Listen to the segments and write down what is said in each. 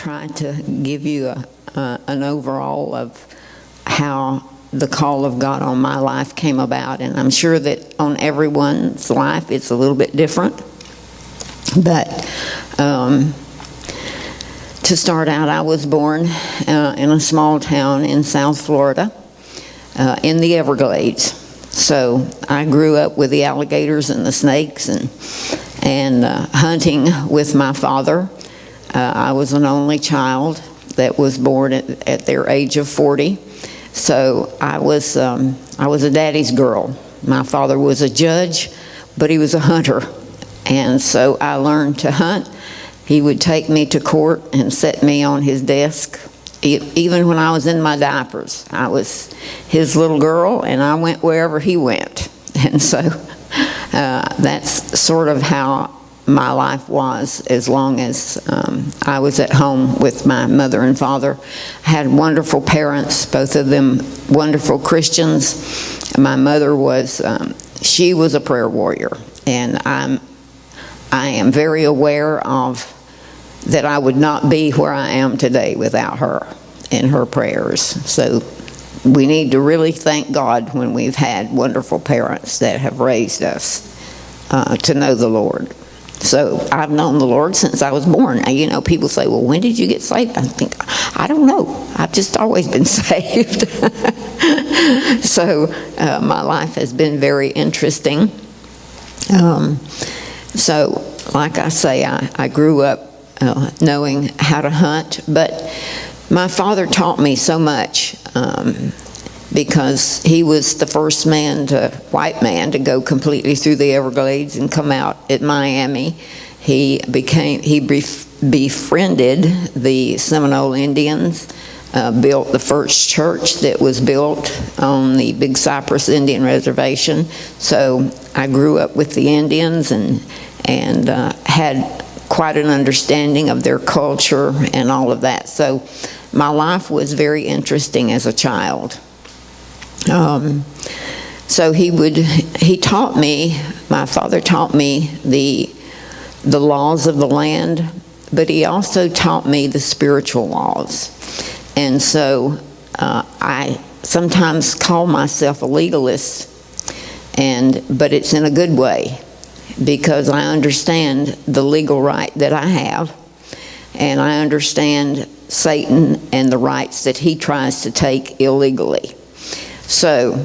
try to give you an overall of how the call of God on my life came about, and I'm sure that on everyone's life it's a little bit different. But to start out, I was born in a small town in South Florida, in the Everglades. So I grew up with the alligators and the snakes and hunting with my father. I was an only child that was born at their age of 40. So I was a daddy's girl. My father was a judge, but he was a hunter. And so I learned to hunt. He would take me to court and set me on his desk. Even when I was in my diapers, I was his little girl, and I went wherever he went. And so that's sort of how my life was, as long as I was at home with my mother and father. I had wonderful parents, both of them wonderful Christians. My mother was, she was a prayer warrior, and I am very aware of that I would not be where I am today without her and her prayers. So we need to really thank God when we've had wonderful parents that have raised us to know the Lord. So I've known the Lord since I was born. Now, you know, people say, well, when did you get saved? I think, I don't know. I've just always been saved. So my life has been very interesting. So, like I say, I grew up knowing how to hunt, but my father taught me so much because he was the first white man to go completely through the Everglades and come out at Miami. He befriended the Seminole Indians, built the first church that was built on the Big Cypress Indian Reservation. So I grew up with the Indians and had quite an understanding of their culture and all of that. So my life was very interesting as a child. So he taught me, my father taught me the laws of the land, but he also taught me the spiritual laws. And so I sometimes call myself a legalist, but it's in a good way, because I understand the legal right that I have, and I understand Satan and the rights that he tries to take illegally. So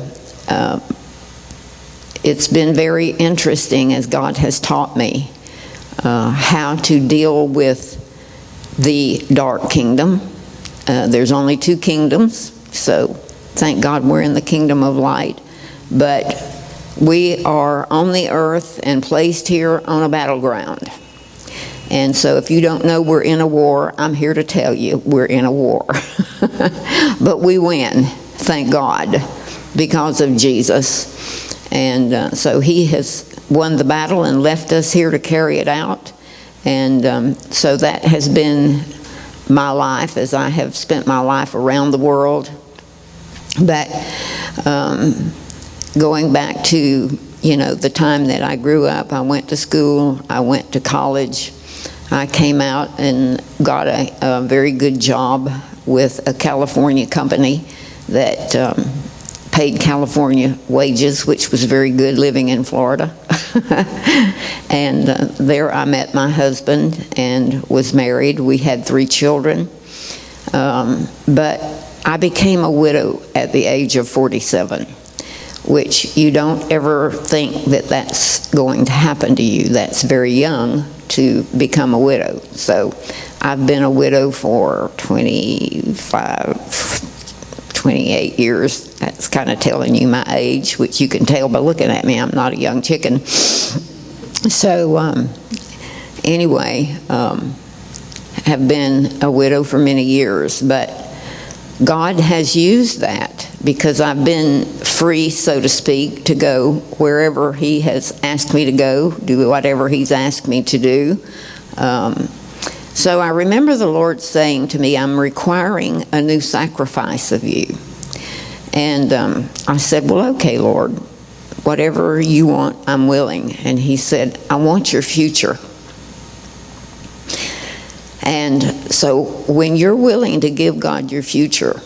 it's been very interesting as God has taught me how to deal with the dark kingdom. There's only two kingdoms, so thank God we're in the kingdom of light. But we are on the earth and placed here on a battleground. And so if you don't know we're in a war, I'm here to tell you we're in a war. But we win, thank God, because of Jesus. And so he has won the battle and left us here to carry it out. And so that has been my life, as I have spent my life around the world. But going back to, the time that I grew up, I went to school, I went to college. I came out and got a very good job with a California company that paid California wages, which was very good living in Florida. And there I met my husband and was married. We had 3 children. But I became a widow at the age of 47, which you don't ever think that that's going to happen to you. That's very young to become a widow. So I've been a widow for 28 years. That's kind of telling you my age, which you can tell by looking at me. I'm not a young chicken. So anyway, have been a widow for many years, but God has used that because I've been free, so to speak, to go wherever he has asked me to go, do whatever he's asked me to do. So I remember the Lord saying to me, I'm requiring a new sacrifice of you. And I said, well, okay, Lord, whatever you want, I'm willing. And he said, I want your future. And So when you're willing to give God your future,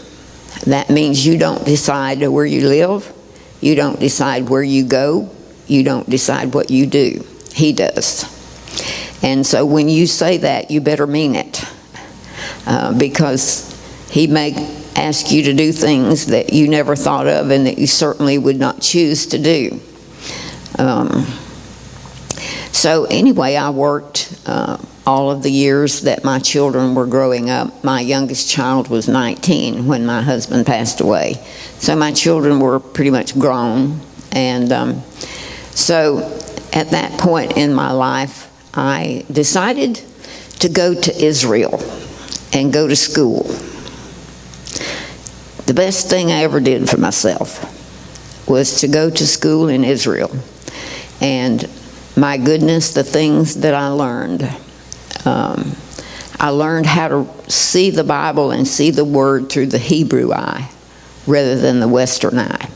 that means you don't decide where you live, you don't decide where you go, you don't decide what you do. He does. And so when you say that, you better mean it, because He may ask you to do things that you never thought of and that you certainly would not choose to do. So anyway, I worked all of the years that my children were growing up. My youngest child was 19 when my husband passed away. So my children were pretty much grown. And so at that point in my life, I decided to go to Israel and go to school. The best thing I ever did for myself was to go to school in Israel. And my goodness, the things that I learned how to see the Bible and see the Word through the Hebrew eye rather than the Western eye.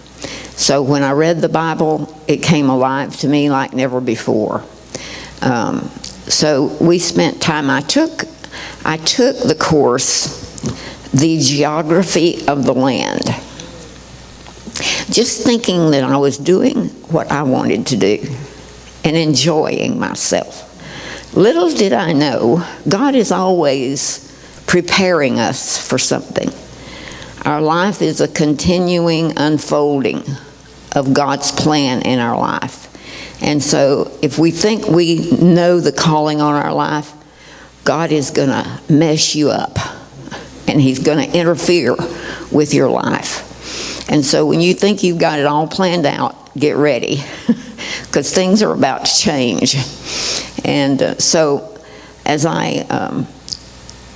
So when I read the Bible, it came alive to me like never before. So we spent time. I took the course, The Geography of the Land, just thinking that I was doing what I wanted to do and enjoying myself. Little did I know, God is always preparing us for something. Our life is a continuing unfolding of God's plan in our life. And so if we think we know the calling on our life, God is going to mess you up, and He's going to interfere with your life. And so when you think you've got it all planned out, get ready, because things are about to change. And so as I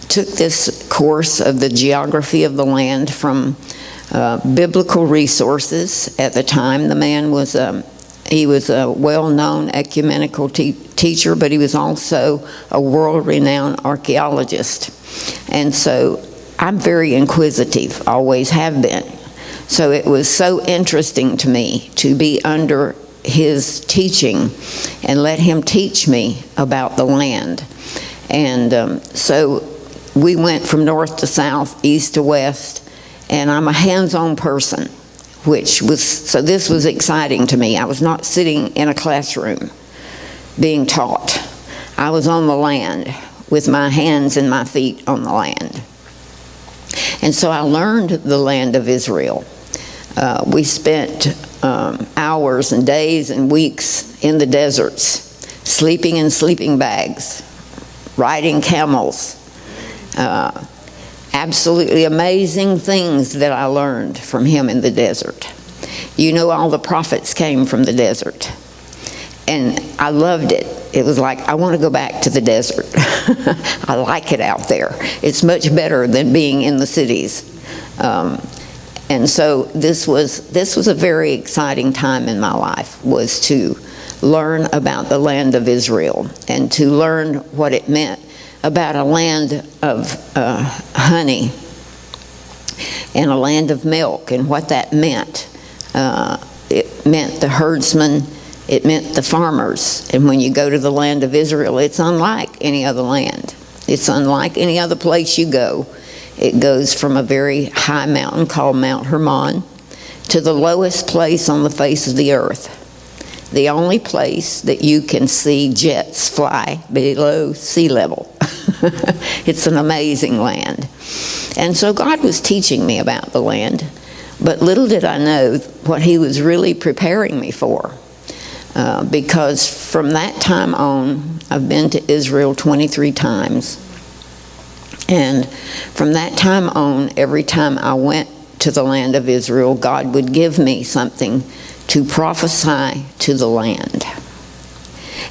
took this course of the geography of the land from biblical resources at the time, the man was he was a well-known ecumenical teacher, but he was also a world-renowned archaeologist. And so I'm very inquisitive, always have been. So it was so interesting to me to be under his teaching and let him teach me about the land. And so we went from north to south, east to west, and I'm a hands-on person, so this was exciting to me. I was not sitting in a classroom being taught. I was on the land with my hands and my feet on the land. And so I learned the land of Israel. We spent hours and days and weeks in the deserts, sleeping in sleeping bags, riding camels. Absolutely amazing things that I learned from him in the desert. You know, all the prophets came from the desert. And I loved it. It was like, I want to go back to the desert. I like it out there. It's much better than being in the cities. And so this was a very exciting time in my life, was to learn about the land of Israel and to learn what it meant about a land of honey and a land of milk, and what that meant. It meant the herdsmen, it meant the farmers. And when you go to the land of Israel, it's unlike any other land. It's unlike any other place you go. It goes from a very high mountain called Mount Hermon to the lowest place on the face of the earth. The only place that you can see jets fly below sea level. It's an amazing land. And so God was teaching me about the land, but little did I know what He was really preparing me for. Because from that time on, I've been to Israel 23 times. And from that time on, every time I went to the land of Israel, God would give me something to prophesy to the land.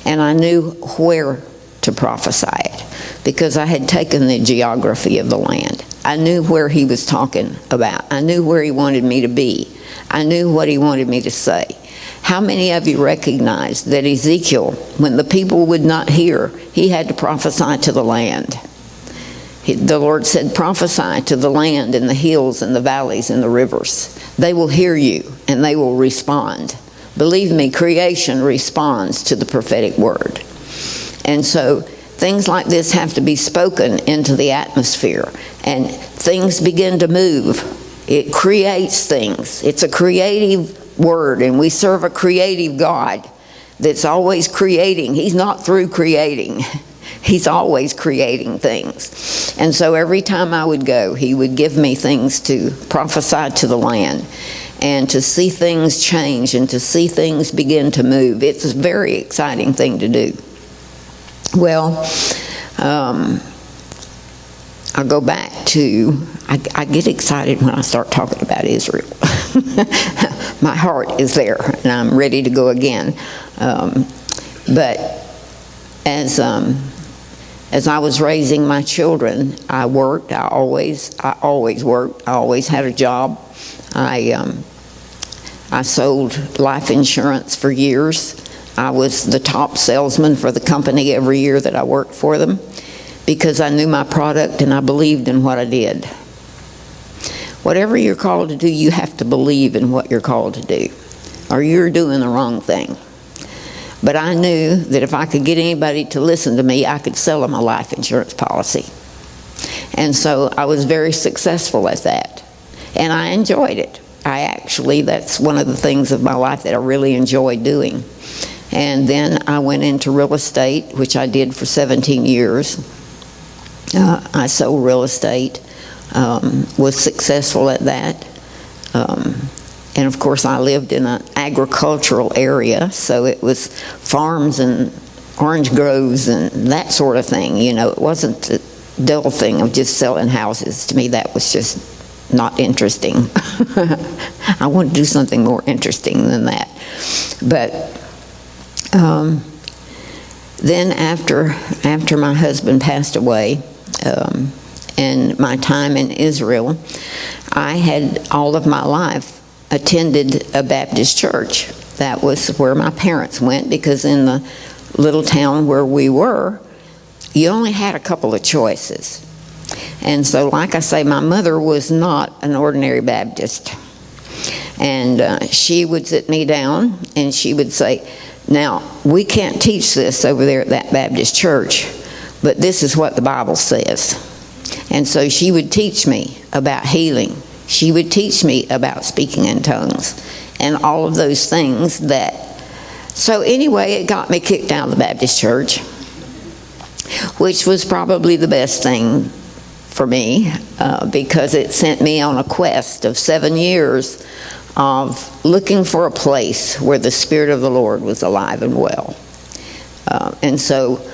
And I knew where to prophesy it, because I had taken the geography of the land. I knew where He was talking about. I knew where He wanted me to be. I knew what He wanted me to say. How many of you recognize that Ezekiel, when the people would not hear, he had to prophesy to the land? The Lord said, prophesy to the land and the hills and the valleys and the rivers. They will hear you and they will respond. Believe me, creation responds to the prophetic word. And so things like this have to be spoken into the atmosphere, and things begin to move. It creates things. It's a creative word, and we serve a creative God that's always creating. He's not through creating. He's always creating things. And so every time I would go, he would give me things to prophesy to the land, and to see things change, and to see things begin to move. It's a very exciting thing to do. Well, I'll go back to, I get excited when I start talking about Israel. My heart is there, and I'm ready to go again. But as I was raising my children, I worked. I always worked. I always had a job. I sold life insurance for years. I was the top salesman for the company every year that I worked for them, because I knew my product and I believed in what I did. Whatever you're called to do, you have to believe in what you're called to do, or you're doing the wrong thing. But I knew that if I could get anybody to listen to me, I could sell them a life insurance policy. And so I was very successful at that. And I enjoyed it. That's one of the things of my life that I really enjoy doing. And then I went into real estate, which I did for 17 years. I sold real estate, was successful at that. And of course I lived in an agricultural area, so it was farms and orange groves and that sort of thing. You know, it wasn't the dull thing of just selling houses. To me, that was just not interesting. I want to do something more interesting than that. But then after my husband passed away, and my time in Israel, I had all of my life attended a Baptist church. That was where my parents went, because in the little town where we were, you only had a couple of choices. And so, like I say, my mother was not an ordinary Baptist. And she would sit me down and she would say, now, we can't teach this over there at that Baptist church, but this is what the Bible says. And so she would teach me about healing. She would teach me about speaking in tongues and all of those things that... So anyway, it got me kicked out of the Baptist church, which was probably the best thing for me, because it sent me on a quest of 7 years of looking for a place where the Spirit of the Lord was alive and well. And so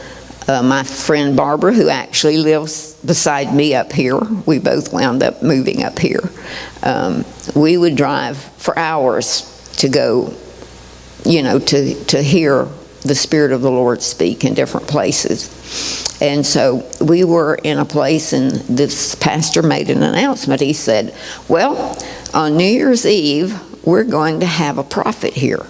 my friend Barbara, who actually lives beside me up here, we both wound up moving up here. We would drive for hours to go, you know, to hear the Spirit of the Lord speak in different places. And so we were in a place, and this pastor made an announcement. He said, well, on New Year's Eve, we're going to have a prophet here.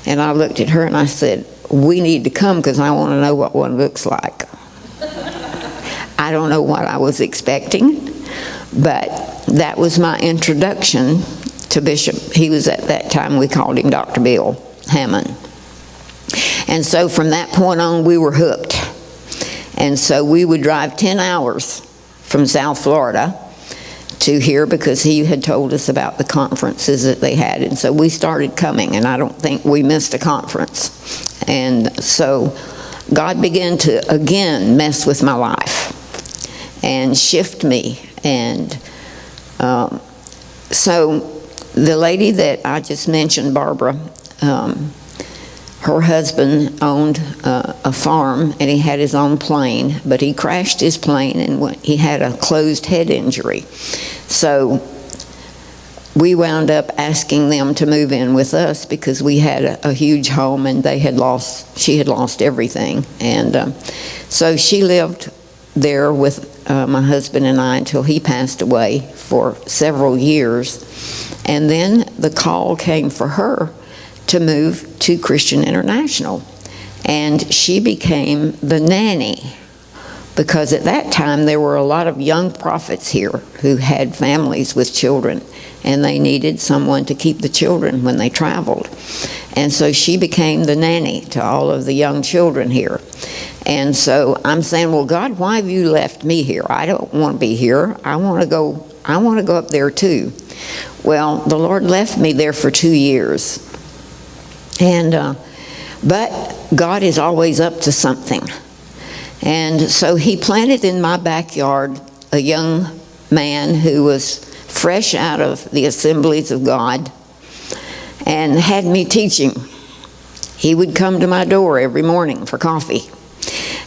And I looked at her and I said, we need to come, because I want to know what one looks like. I don't know what I was expecting, but that was my introduction to Bishop. He was, at that time, we called him Dr. Bill Hammond. And so from that point on, we were hooked. And so we would drive 10 hours from South Florida to here, because he had told us about the conferences that they had. And so we started coming, and I don't think we missed a conference. And so God began to, again, mess with my life and shift me. And so the lady that I just mentioned, Barbara, her husband owned a farm, and he had his own plane, but he crashed his plane and he had a closed head injury. So we wound up asking them to move in with us, because we had a huge home and she had lost everything. And so she lived there with my husband and I until he passed away for several years. And then the call came for her to move to Christian International. And she became the nanny, because at that time there were a lot of young prophets here who had families with children, and they needed someone to keep the children when they traveled. And so she became the nanny to all of the young children here. And so I'm saying, well, God, why have you left me here? I don't want to be here. I want to go up there too. Well, the Lord left me there for 2 years. And but God is always up to something. And so he planted in my backyard a young man who was fresh out of the assemblies of God and had me teaching. He would come to my door every morning for coffee.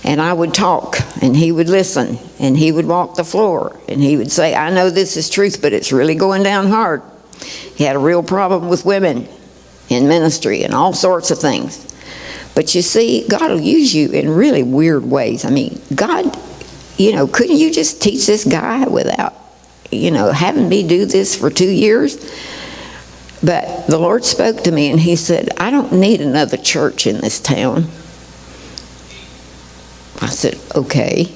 And I would talk, and he would listen, and he would walk the floor, and he would say, I know this is truth, but it's really going down hard. He had a real problem with women in ministry and all sorts of things. But you see, God will use you in really weird ways. I mean, God, couldn't you just teach this guy without, having me do this for 2 years? But the Lord spoke to me, and he said, I don't need another church in this town. I said, okay.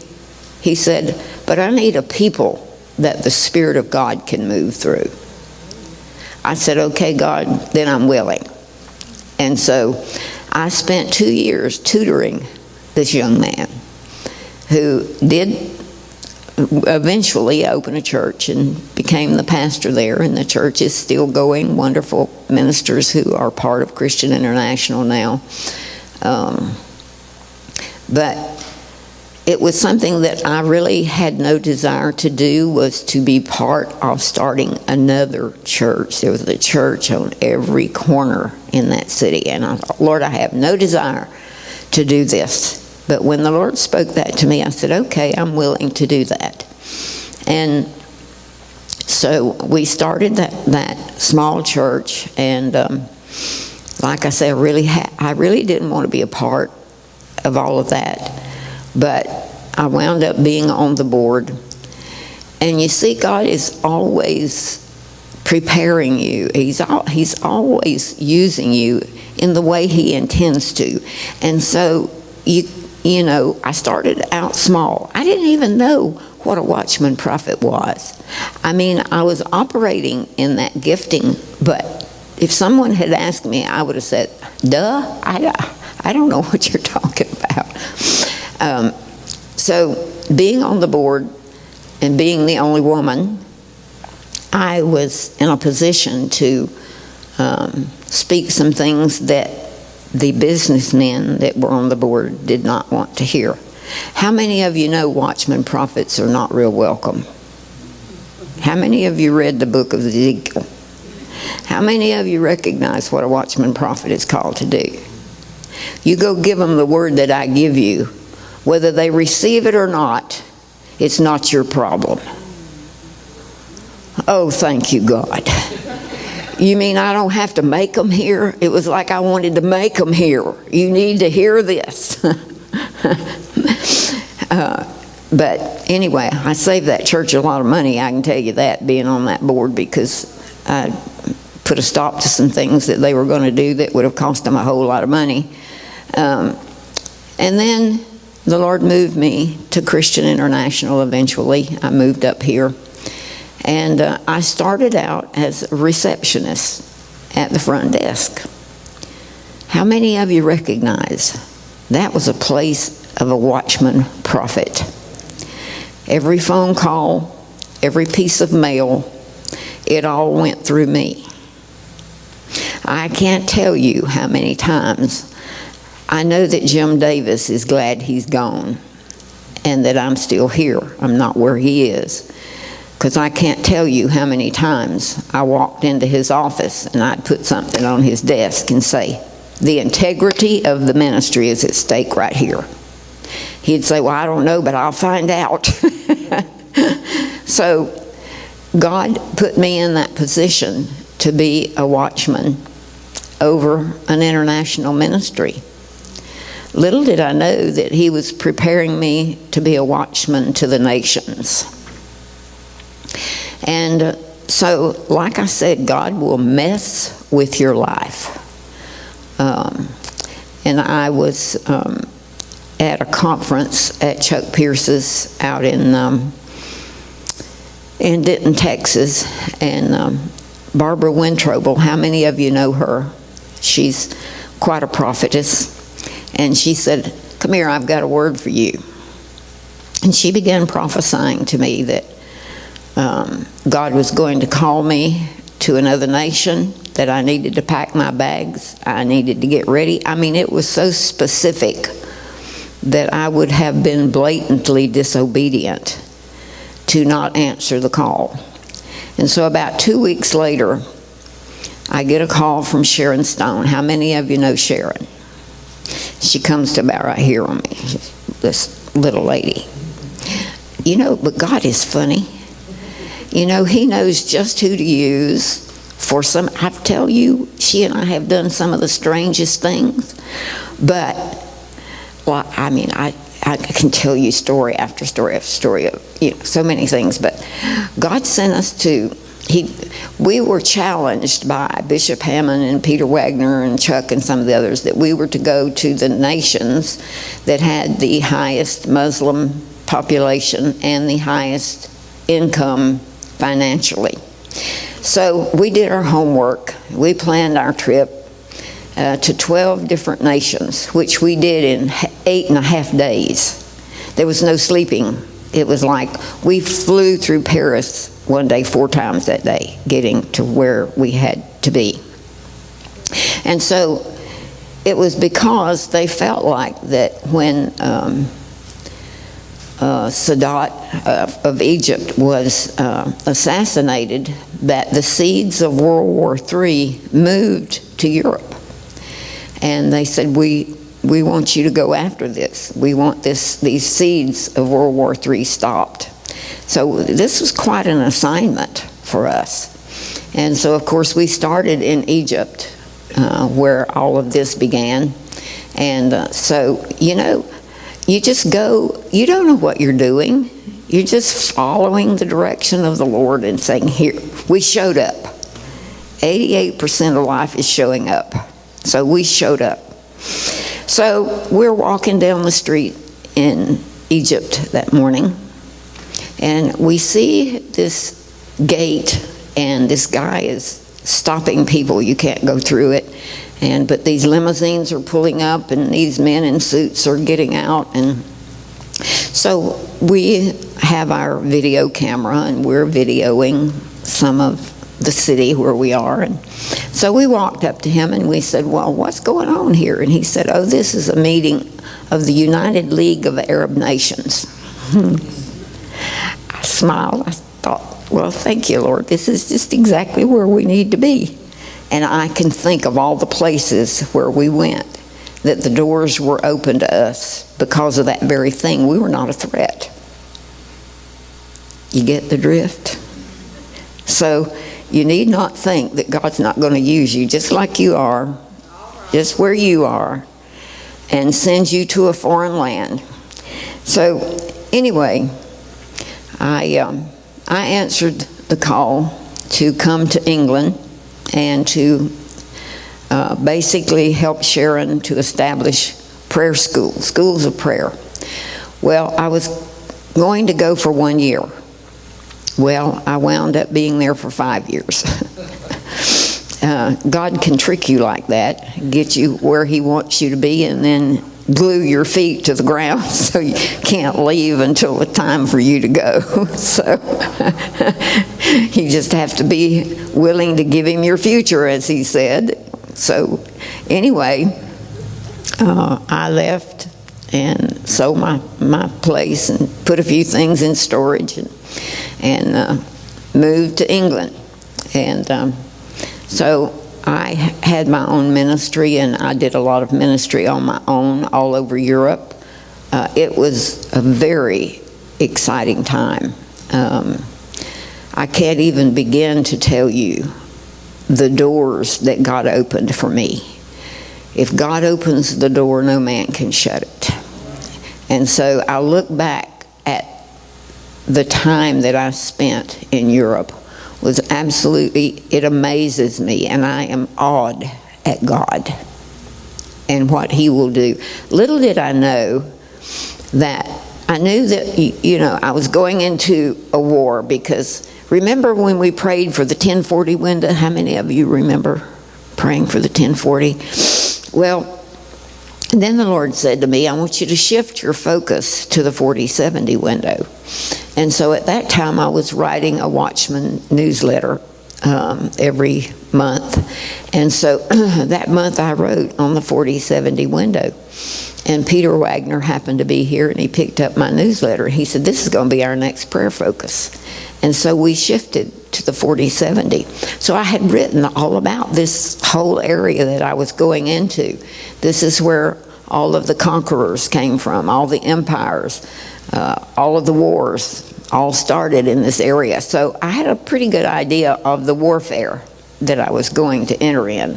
He said, but I need a people that the Spirit of God can move through. I said, okay, God, then I'm willing. And so I spent 2 years tutoring this young man who did eventually open a church and became the pastor there, and the church is still going. Wonderful ministers who are part of Christian International now. But it was something that I really had no desire to do, was to be part of starting another church. There was a church on every corner in that city. And I thought, Lord, I have no desire to do this. But when the Lord spoke that to me, I said, okay, I'm willing to do that. And so we started that small church. And like I said, I really didn't want to be a part of all of that. But I wound up being on the board. And you see, God is always preparing you. He's always using you in the way he intends to. And so, I started out small. I didn't even know what a watchman prophet was. I mean, I was operating in that gifting, but if someone had asked me, I would have said, duh, I don't know what you're talking about. So being on the board and being the only woman, I was in a position to speak some things that the businessmen that were on the board did not want to hear. How many of you know watchman prophets are not real welcome? How many of you read the book of Ezekiel? How many of you recognize what a watchman prophet is called to do? You go give them the word that I give you. Whether they receive it or not, it's not your problem. Oh, thank you, God. You mean I don't have to make them hear? It was like I wanted to make them hear. You need to hear this. But anyway, I saved that church a lot of money, I can tell you that, being on that board, because I put a stop to some things that they were going to do that would have cost them a whole lot of money. And then the Lord moved me to Christian International eventually. I moved up here. And I started out as a receptionist at the front desk. How many of you recognize that was a place of a watchman prophet? Every phone call, every piece of mail, it all went through me. I can't tell you how many times I know that Jim Davis is glad he's gone and that I'm still here. I'm not where he is. Because I can't tell you how many times I walked into his office and I'd put something on his desk and say, the integrity of the ministry is at stake right here. He'd say, well, I don't know, but I'll find out. So God put me in that position to be a watchman over an international ministry. Little did I know that he was preparing me to be a watchman to the nations. And so, like I said, God will mess with your life. And I was at a conference at Chuck Pierce's out in Denton, Texas, and Barbara Wintroble, how many of you know her? She's quite a prophetess. And she said, come here, I've got a word for you. And she began prophesying to me that God was going to call me to another nation, that I needed to pack my bags, I needed to get ready. I mean, it was so specific that I would have been blatantly disobedient to not answer the call. And so about 2 weeks later, I get a call from Sharon Stone. How many of you know Sharon? She comes to about right here on me, this little lady. You know, but God is funny. You know, he knows just who to use for some. I tell you, she and I have done some of the strangest things. But, well, I mean, I can tell you story after story after story of, you know, so many things. But God sent us to, we were challenged by Bishop Hammond and Peter Wagner and Chuck and some of the others that we were to go to the nations that had the highest Muslim population and the highest income financially. So we did our homework. We planned our trip to 12 different nations, which we did in 8.5 days. There was no sleeping. It was like we flew through Paris one day 4 times that day, getting to where we had to be. And so it was because they felt like that when Sadat of Egypt was assassinated, that the seeds of World War III moved to Europe. And they said, we want you to go after this. We want these seeds of World War III stopped. So this was quite an assignment for us. And so, of course, we started in Egypt, where all of this began. And so, you know, you just go, you don't know what you're doing. You're just following the direction of the Lord and saying, here, we showed up. 88% of life is showing up. So we showed up. So we're walking down the street in Egypt that morning, and we see this gate, and this guy is stopping people. You can't go through it. But these limousines are pulling up, and these men in suits are getting out. And so we have our video camera, and we're videoing some of the city where we are. And so we walked up to him, and we said, well, what's going on here? And he said, oh, this is a meeting of the United League of Arab Nations. I smiled. I thought, well, thank you, Lord. This is just exactly where we need to be. And I can think of all the places where we went that the doors were open to us because of that very thing. We were not a threat. You get the drift? So you need not think that God's not going to use you just like you are, just where you are, and send you to a foreign land. So anyway, I answered the call to come to England and to basically help Sharon to establish prayer schools of prayer. Well, I was going to go for 1 year. Well, I wound up being there for 5 years. God can trick you like that, get you where he wants you to be, and then glue your feet to the ground so you can't leave until the time for you to go. So you just have to be willing to give him your future, as he said. So anyway, I left and sold my place and put a few things in storage and moved to England. And so I had my own ministry, and I did a lot of ministry on my own all over Europe. It was a very exciting time. I can't even begin to tell you the doors that God opened for me. If God opens the door, no man can shut it. And so I look back at the time that I spent in Europe was absolutely, it amazes me, and I am awed at God and what he will do. Little did I know that, I knew that, you know, I was going into a war, because remember when we prayed for the 1040 window? How many of you remember praying for the 1040? Well, And then the Lord said to me, I want you to shift your focus to the 4070 window. And so at that time, I was writing a Watchman newsletter every month. And so that month I wrote on the 4070 window. And Peter Wagner happened to be here, and he picked up my newsletter. He said, this is going to be our next prayer focus. And so we shifted to the 4070. So I had written all about this whole area that I was going into. This is where all of the conquerors came from, all the empires, all of the wars, all started in this area. So I had a pretty good idea of the warfare that I was going to enter in.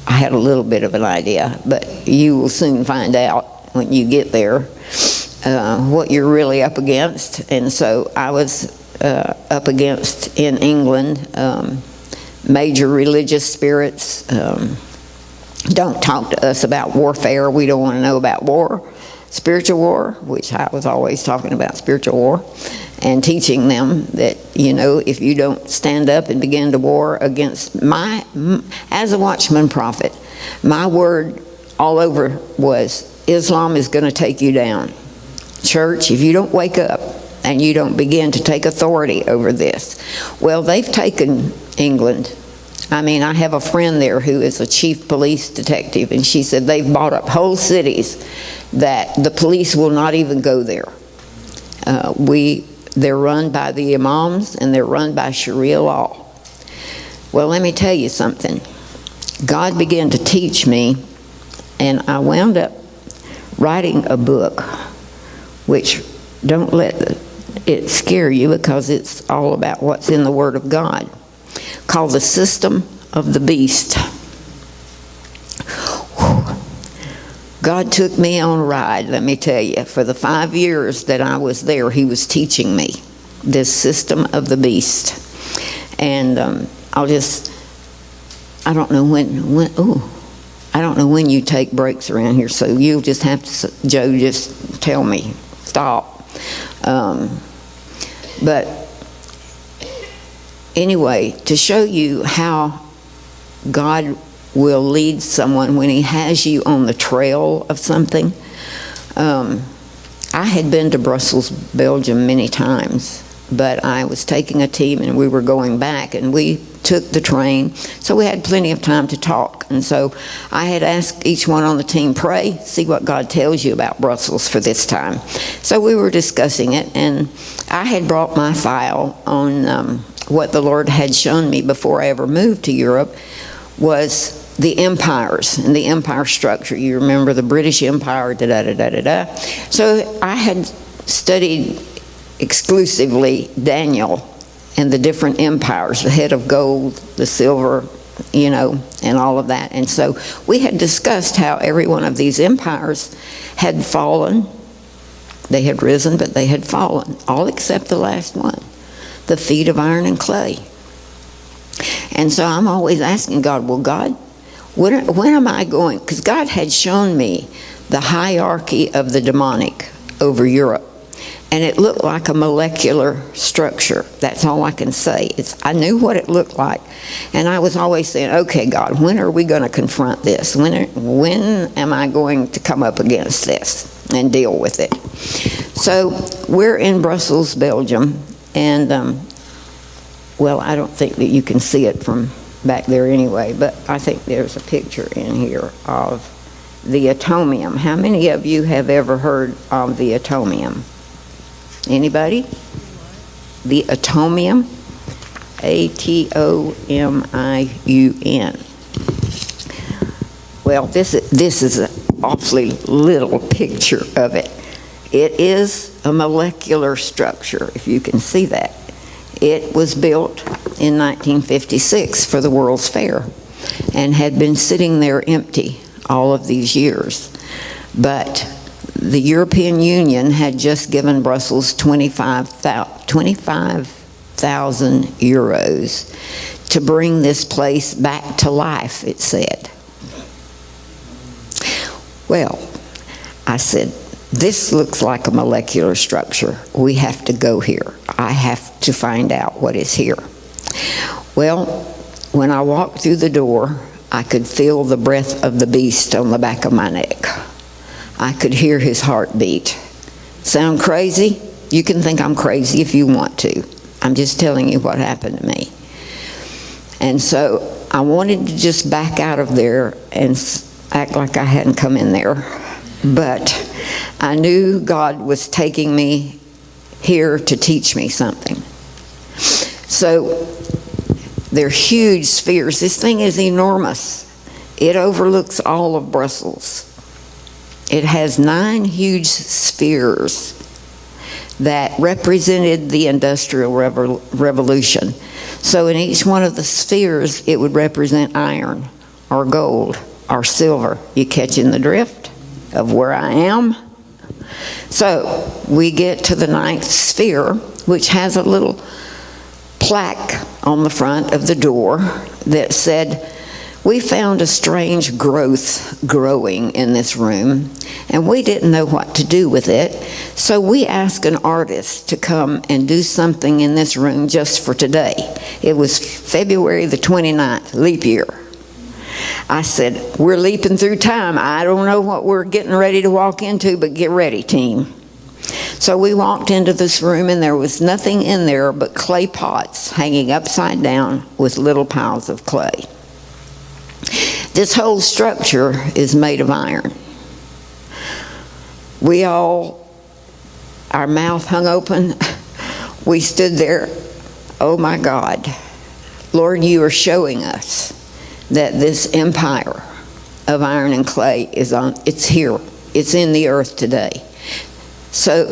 I had a little bit of an idea, but you will soon find out when you get there what you're really up against. And so I was up against, in England, major religious spirits. Don't talk to us about warfare. We don't want to know about war. Spiritual war, which I was always talking about spiritual war, and teaching them that, you know, if you don't stand up and begin to war against as a Watchman prophet, my word all over was, Islam is going to take you down. Church, if you don't wake up and you don't begin to take authority over this. Well, they've taken England. I mean, I have a friend there who is a chief police detective, and she said they've bought up whole cities that the police will not even go there. They're run by the imams, and they're run by Sharia law. Well, let me tell you something. God began to teach me, and I wound up writing a book, which don't let it scare you, because it's all about what's in the Word of God, called The System of the Beast. God took me on a ride, let me tell you. For the 5 years that I was there, he was teaching me this system of the beast. And I don't know when you take breaks around here, so you'll just have to, Joe, just tell me, stop. But anyway, to show you how God will lead someone when he has you on the trail of something. I had been to Brussels, Belgium many times, but I was taking a team and we were going back, and we took the train, so we had plenty of time to talk. And so I had asked each one on the team, pray, see what God tells you about Brussels for this time. So we were discussing it, and I had brought my file on what the Lord had shown me before I ever moved to Europe was the empires and the empire structure. You remember the British Empire, da-da-da-da-da-da. So I had studied exclusively Daniel and the different empires, the head of gold, the silver, you know, and all of that. And so we had discussed how every one of these empires had fallen. They had risen, but they had fallen, all except the last one, the feet of iron and clay. And so I'm always asking God, well, God, when am I going? Because God had shown me the hierarchy of the demonic over Europe. And it looked like a molecular structure. That's all I can say. I knew what it looked like. And I was always saying, okay, God, when are we going to confront this? When am I going to come up against this and deal with it? So we're in Brussels, Belgium. And, well, I don't think that you can see it from back there anyway, but I think there's a picture in here of the atomium. How many of you have ever heard of the atomium? Anybody? The atomium? A-T-O-M-I-U-N. Well, this is an awfully little picture of it. It is a molecular structure, if you can see that. It was built in 1956 for the World's Fair and had been sitting there empty all of these years. But the European Union had just given Brussels 25,000 euros to bring this place back to life, it said. Well, I said, this looks like a molecular structure. We have to go here. I have to find out what is here. Well, when I walked through the door, I could feel the breath of the beast on the back of my neck. I could hear his heartbeat. Sound crazy? You can think I'm crazy if you want to. I'm just telling you what happened to me. And so I wanted to just back out of there and act like I hadn't come in there. But I knew God was taking me here to teach me something. So they're huge spheres. This thing is enormous. It overlooks all of Brussels. It has 9 huge spheres that represented the Industrial Revolution. So in each one of the spheres, it would represent iron or gold or silver. You catching the drift of where I am? So we get to the 9th sphere, which has a little plaque on the front of the door that said, "We found a strange growth growing in this room, and we didn't know what to do with it. So we asked an artist to come and do something in this room just for today." It was February the 29th, leap year. I said, "We're leaping through time. I don't know what we're getting ready to walk into, but get ready, team." So we walked into this room, and there was nothing in there but clay pots hanging upside down with little piles of clay. This whole structure is made of iron. We all, our mouth hung open. We stood there. Oh my God. Lord, you are showing us that this empire of iron and clay it's here. It's in the earth today. So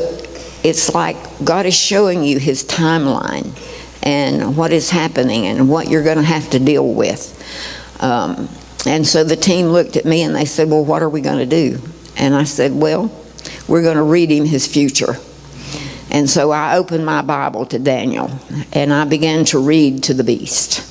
it's like God is showing you his timeline and what is happening and what you're going to have to deal with. And so the team looked at me and they said, "Well, what are we going to do?" And I said, "Well, we're going to read him his future." And so I opened my Bible to Daniel and I began to read to the beast.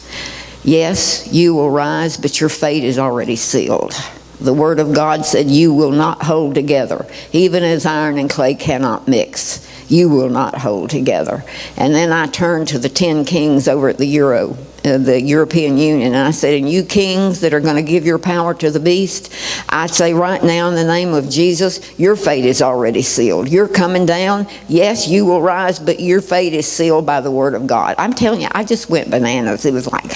"Yes, you will rise, but your fate is already sealed. The word of God said you will not hold together. Even as iron and clay cannot mix, you will not hold together." And then I turned to the 10 kings over at the European Union, and I said, "And you kings that are going to give your power to the beast, I say right now in the name of Jesus, your fate is already sealed. You're coming down. Yes, you will rise, but your fate is sealed by the word of God." I'm telling you, I just went bananas. It was like,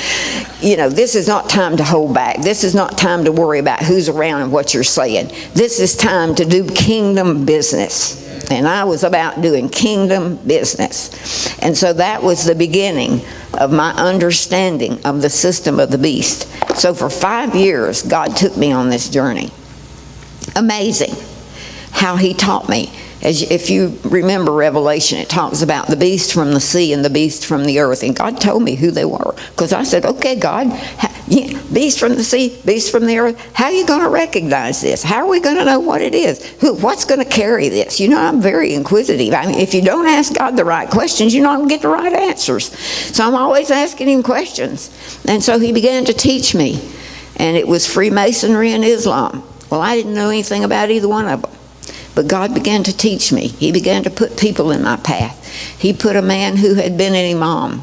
this is not time to hold back. This is not time to worry about who's around and what you're saying. This is time to do kingdom business. And I was about doing kingdom business. And so that was the beginning of my understanding of the system of the beast. So for 5 years, God took me on this journey. Amazing how he taught me. If you remember Revelation, it talks about the beast from the sea and the beast from the earth. And God told me who they were. Because I said, "Okay, God, beast from the sea, beast from the earth, how are you going to recognize this? How are we going to know what it is? What's going to carry this?" I'm very inquisitive. I mean, if you don't ask God the right questions, you're not going to get the right answers. So I'm always asking him questions. And so he began to teach me. And it was Freemasonry and Islam. Well, I didn't know anything about either one of them. But God began to teach me. He began to put people in my path. He put a man who had been an imam,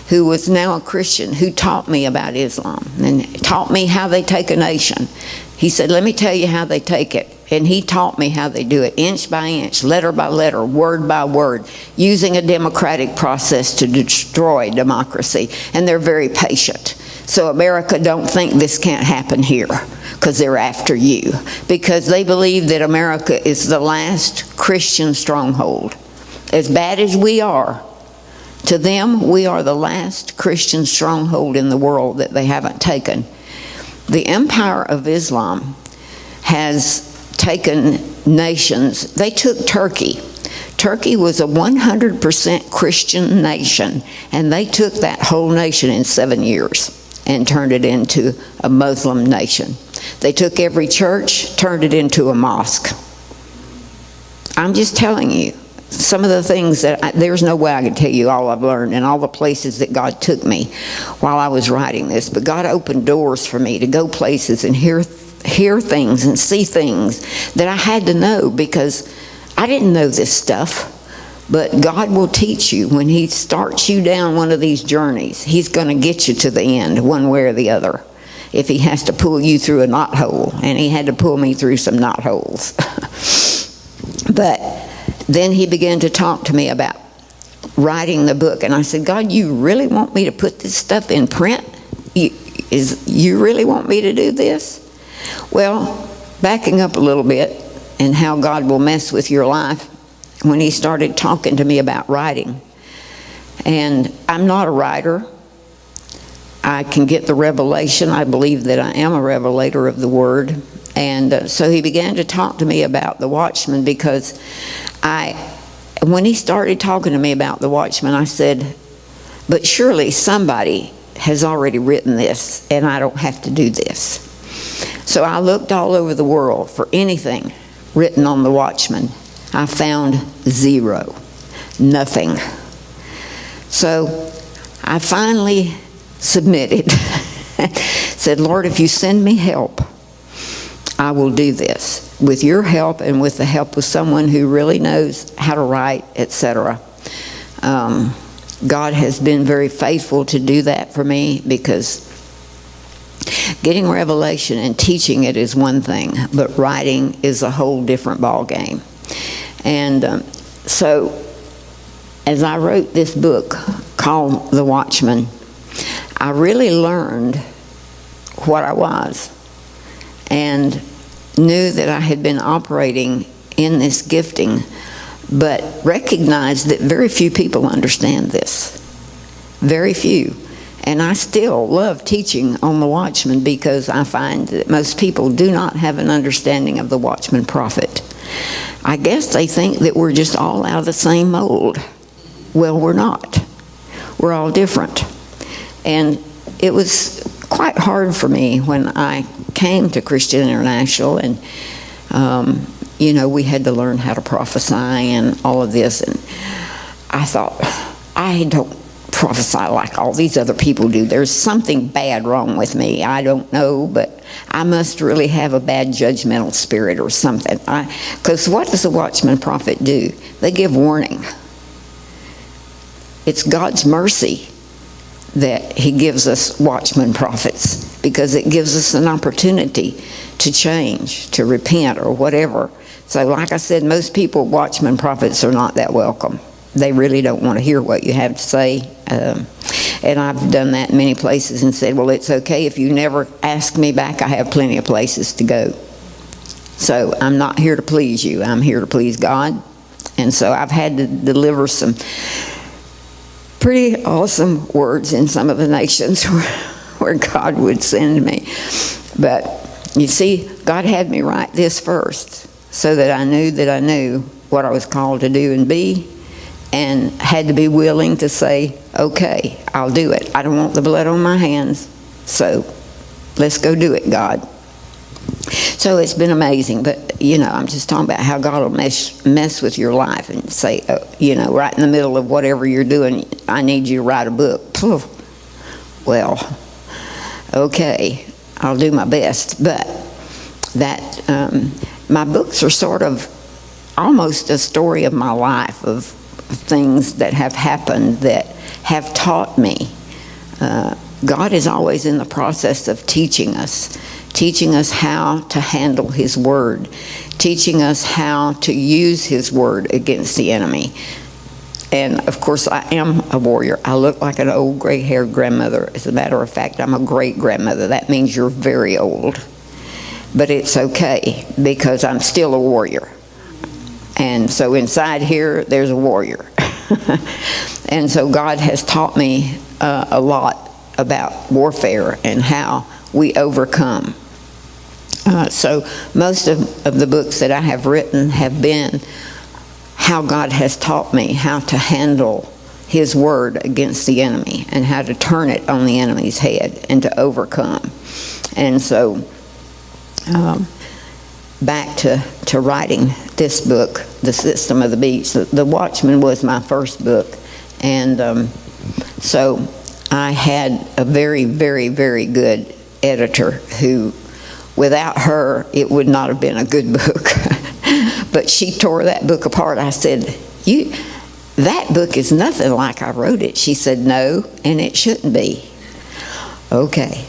who was now a Christian, who taught me about Islam and taught me how they take a nation. He said, "Let me tell you how they take it." And he taught me how they do it, inch by inch, letter by letter, word by word, using a democratic process to destroy democracy. And they're very patient. So America, don't think this can't happen here, because they're after you. Because they believe that America is the last Christian stronghold. As bad as we are, to them, we are the last Christian stronghold in the world that they haven't taken. The empire of Islam has taken nations. They took Turkey. Turkey was a 100% Christian nation, and they took that whole nation in 7 years and turned it into a Muslim nation. They took every church, turned it into a mosque. I'm just telling you some of the things that there's no way I could tell you all I've learned and all the places that God took me while I was writing this. But God opened doors for me to go places and hear things and see things that I had to know, because I didn't know this stuff. But God will teach you when he starts you down one of these journeys. He's going to get you to the end one way or the other. if he has to pull you through a knothole, and he had to pull me through some knotholes. But then he began to talk to me about writing the book, and I said, God, you really want me to put this stuff in print? You really want me to do this? Well, backing up a little bit, and how God will mess with your life, when he started talking to me about writing. And I'm not a writer. I can get the revelation. I believe that I am a revelator of the word. And so he began to talk to me about the Watchman, because when he started talking to me about the Watchman, I said, but surely somebody has already written this, and I don't have to do this. So I looked all over the world for anything written on the Watchman. I found zero, nothing. So I finally submitted, said, Lord, if you send me help, I will do this with your help and with the help of someone who really knows how to write, etc. God has been very faithful to do that for me, because getting revelation and teaching it is one thing, but writing is a whole different ball game. And so as I wrote this book called The Watchman, I really learned what I was, and knew that I had been operating in this gifting, but recognized that very few people understand this. Very few. And I still love teaching on the Watchman, because I find that most people do not have an understanding of the Watchman prophet. I guess they think that we're just all out of the same mold. Well, we're not. We're all different. And it was quite hard for me when I came to Christian International, and we had to learn how to prophesy and all of this. And I thought, I don't prophesy like all these other people do. There's something bad wrong with me. I don't know, but I must really have a bad judgmental spirit or something. Because what does the Watchman prophet do? They give warning. It's God's mercy that he gives us Watchman prophets, because it gives us an opportunity to change, to repent, or whatever. So like I said, most people, Watchman prophets, are not that welcome. They really don't want to hear what you have to say. And I've done that in many places and said, well, it's okay if you never ask me back. I have plenty of places to go. So I'm not here to please you. I'm here to please God. And so I've had to deliver some pretty awesome words in some of the nations where God would send me. But you see, God had me write this first, so that I knew what I was called to do and be, and had to be willing to say, okay, I'll do it. I don't want the blood on my hands, so let's go do it, God. So it's been amazing, but I'm just talking about how God will mess with your life and say, right in the middle of whatever you're doing, I need you to write a book. Well, okay, I'll do my best. But my books are sort of almost a story of my life, of things that have happened that have taught me. God is always in the process of teaching us how to handle his word, teaching us how to use his word against the enemy. And of course, I am a warrior. I look like an old gray-haired grandmother. As a matter of fact, I'm a great-grandmother. That means you're very old. But it's okay, because I'm still a warrior. And so inside here, there's a warrior. And so God has taught me a lot about warfare and how we overcome. So most of the books that I have written have been how God has taught me how to handle his word against the enemy, and how to turn it on the enemy's head and to overcome. And so back to writing this book, The System of the Beast. The Watchman was my first book. And so I had a very, very, very good editor who, without her, it would not have been a good book. But she tore that book apart. I said, that book is nothing like I wrote it. She said, no, and it shouldn't be. Okay.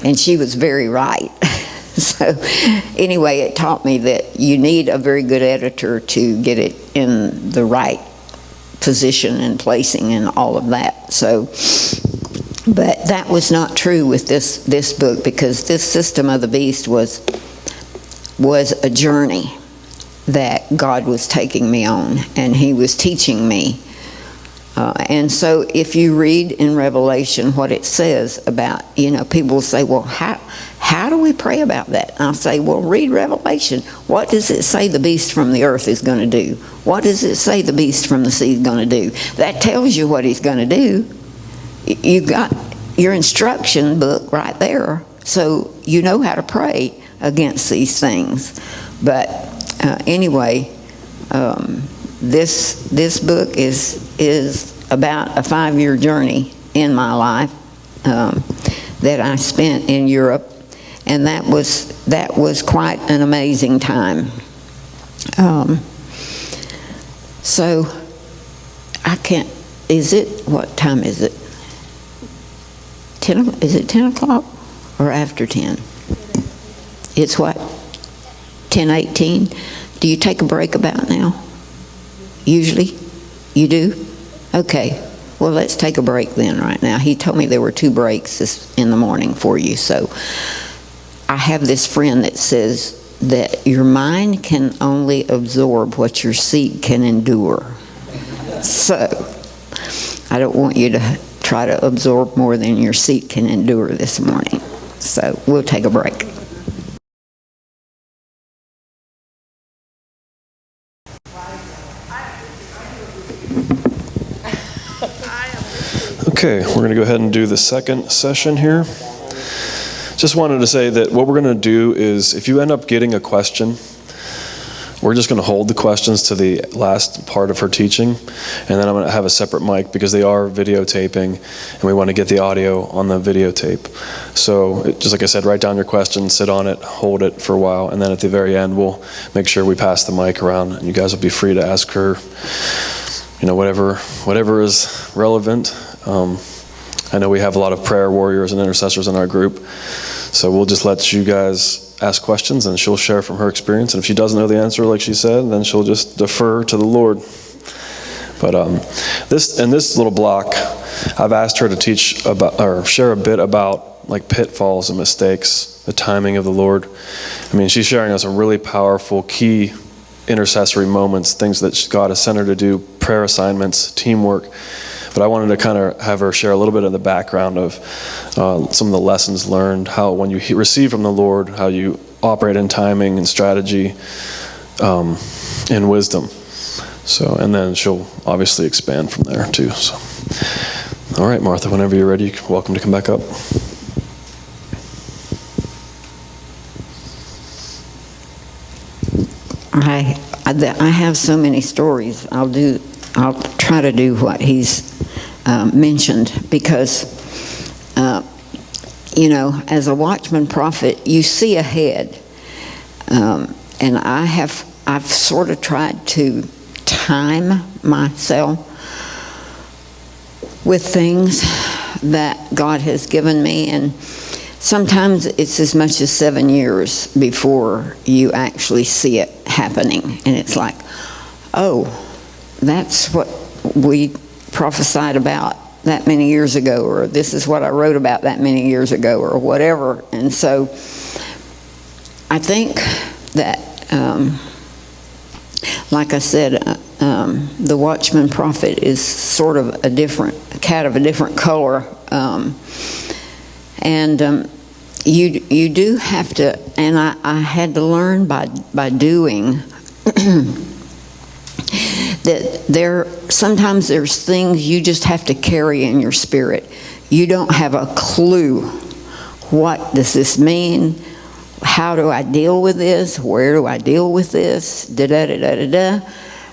And she was very right. So anyway, it taught me that you need a very good editor to get it in the right position and placing and all of that. So, but that was not true with this book, because this System of the Beast was a journey that God was taking me on, and he was teaching me. And so if you read in Revelation what it says about, people will say, well, how do we pray about that? And I'll say, well, read Revelation. What does it say the beast from the earth is going to do? What does it say the beast from the sea is going to do? That tells you what he's going to do. You got your instruction book right there, so you know how to pray against these things. But anyway, this book is about a 5-year journey in my life that I spent in Europe, and that was quite an amazing time. So I can't. What time is it? 10? Is it 10 o'clock or after 10? It's what? 10:18. Do you take a break about now? Usually? You do? Okay. Well, let's take a break then right now. He told me there were 2 breaks in the morning for you. So I have this friend that says that your mind can only absorb what your seat can endure. So I don't want you to try to absorb more than your seat can endure this morning. So we'll take a break. Okay, we're going to go ahead and do the second session here. Just wanted to say that what we're going to do is, if you end up getting a question, we're just going to hold the questions to the last part of her teaching, and then I'm going to have a separate mic because they are videotaping, and we want to get the audio on the videotape. So, just like I said, write down your question, sit on it, hold it for a while, and then at the very end, we'll make sure we pass the mic around, and you guys will be free to ask her, whatever is relevant. I know we have a lot of prayer warriors and intercessors in our group, so we'll just let you guys ask questions, and she'll share from her experience. And if she doesn't know the answer, like she said, then she'll just defer to the Lord. But in this little block, I've asked her to teach about, or share a bit about, like, pitfalls and mistakes, the timing of the Lord. I mean, she's sharing us some really powerful, key intercessory moments, things that God has sent her to do, prayer assignments, teamwork. But I wanted to kind of have her share a little bit of the background of some of the lessons learned, how when you receive from the Lord, how you operate in timing and strategy and wisdom. So, and then she'll obviously expand from there too. So, all right, Martha, whenever you're ready, you're welcome to come back up. I have so many stories. I'll try to do what he's mentioned, because as a watchman prophet, you see ahead, and I've sort of tried to time myself with things that God has given me, and sometimes it's as much as 7 years before you actually see it happening, and it's like, oh, that's what we prophesied about that many years ago, or this is what I wrote about that many years ago, or whatever. And so I think that, like I said, the watchman prophet is sort of a cat of a different color. You do have to, and I had to learn by doing, that sometimes there's things you just have to carry in your spirit. You don't have a clue. What does this mean? How do I deal with this? Where do I deal with this? Da-da-da-da-da-da.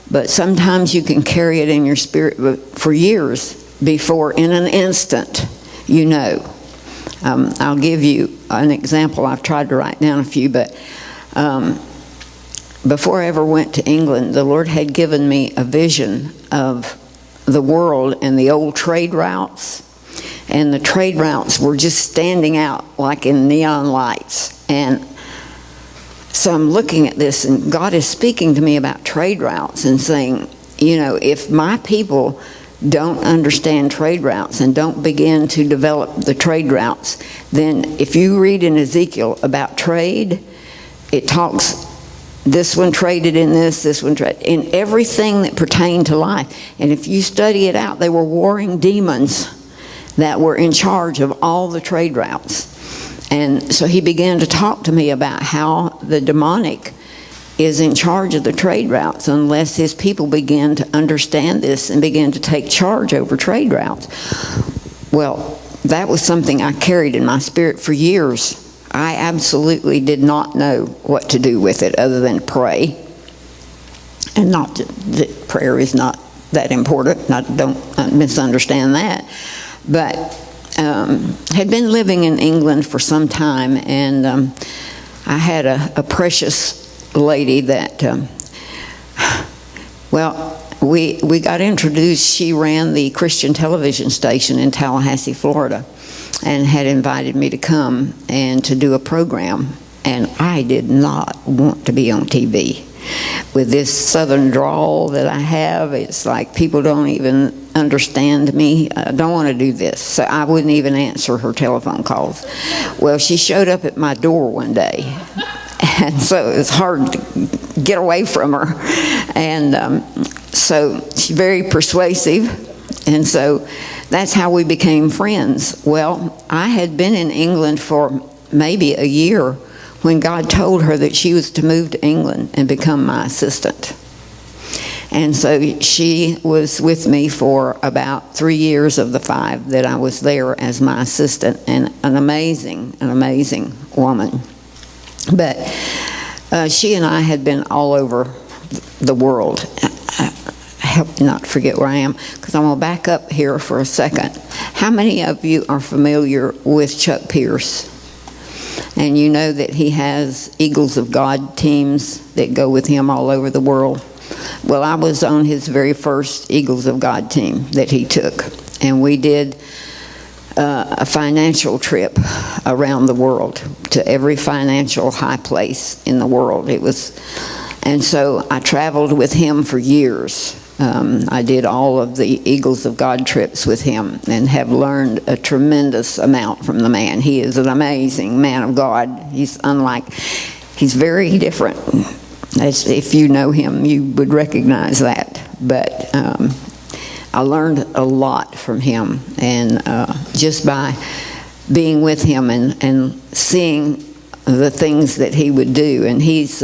But sometimes you can carry it in your spirit for years before, in an instant, you know. I'll give you an example. I've tried to write down a few, but before I ever went to England, the Lord had given me a vision of the world and the old trade routes. and the trade routes were just standing out like in neon lights. And so I'm looking at this, and God is speaking to me about trade routes and saying, you know, if my people don't understand trade routes and don't begin to develop the trade routes, then if you read in Ezekiel about trade, it talks, this one traded in this one traded in everything that pertained to life. And if you study it out, they were warring demons that were in charge of all the trade routes. And so he began to talk to me about how the demonic is in charge of the trade routes unless his people begin to understand this and begin to take charge over trade routes. Well, that was something I carried in my spirit for years. I absolutely did not know what to do with it other than pray. And not that prayer is not that important. Don't misunderstand that. But had been living in England for some time, and I had a precious lady that, well, we got introduced. She ran the Christian television station in Tallahassee, Florida, and had invited me to come and to do a program. And I did not want to be on TV. With this southern drawl that I have, it's like people don't even understand me. I don't want to do this. So I wouldn't even answer her telephone calls. Well, she showed up at my door one day. And so it was hard to get away from her. And so she's very persuasive. And so that's how we became friends. Well, I had been in England for maybe a year when God told her that she was to move to England and become my assistant. And so she was with me for about 3 years of the 5 that I was there as my assistant, and an amazing woman. But she and I had been all over the world. Help me not forget where I am, because I'm going to back up here for a second. How many of you are familiar with Chuck Pierce? And you know that he has Eagles of God teams that go with him all over the world. Well, I was on his very first Eagles of God team that he took. And we did a financial trip around the world to every financial high place in the world. And so I traveled with him for years. I did all of the Eagles of God trips with him and have learned a tremendous amount from the man. He is an amazing man of God. He's very different. As if you know him, you would recognize that. But I learned a lot from him, and just by being with him and seeing the things that he would do. And he's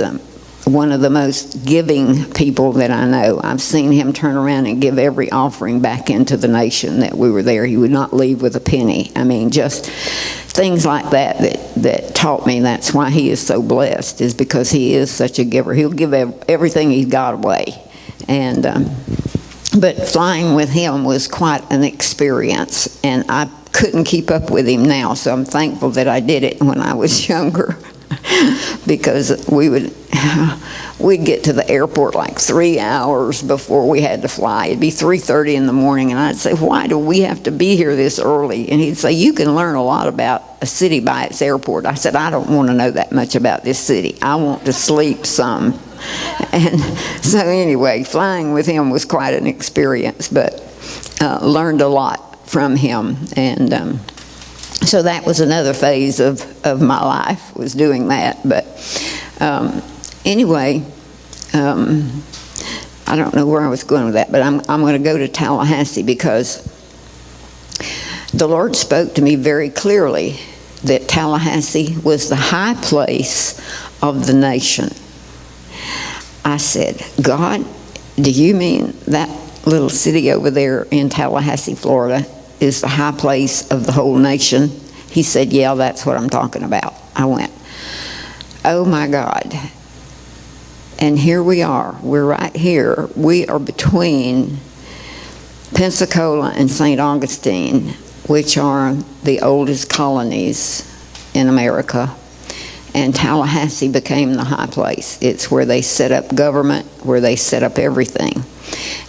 one of the most giving people that I know. I've seen him turn around and give every offering back into the nation that we were there. He would not leave with a penny. I mean, just things like that taught me that's why he is so blessed, is because he is such a giver. He'll give everything he's got away. And but flying with him was quite an experience, and I couldn't keep up with him now, so I'm thankful that I did it when I was younger. Because we'd get to the airport like 3 hours before we had to fly. It'd be 3:30 in the morning, and I'd say, why do we have to be here this early? And he'd say, you can learn a lot about a city by its airport. I said, I don't want to know that much about this city. I want to sleep some. And so anyway, flying with him was quite an experience, but learned a lot from him. And so that was another phase of my life, was doing that. But anyway, I don't know where I was going with that, but I'm going to go to Tallahassee, because the Lord spoke to me very clearly that Tallahassee was the high place of the nation. I said, God, do you mean that little city over there in Tallahassee, Florida, is the high place of the whole nation? He said, yeah, that's what I'm talking about. I went, oh my God. And here we are. We're right here. We are between Pensacola and St. Augustine, which are the oldest colonies in America. And Tallahassee became the high place. It's where they set up government, where they set up everything.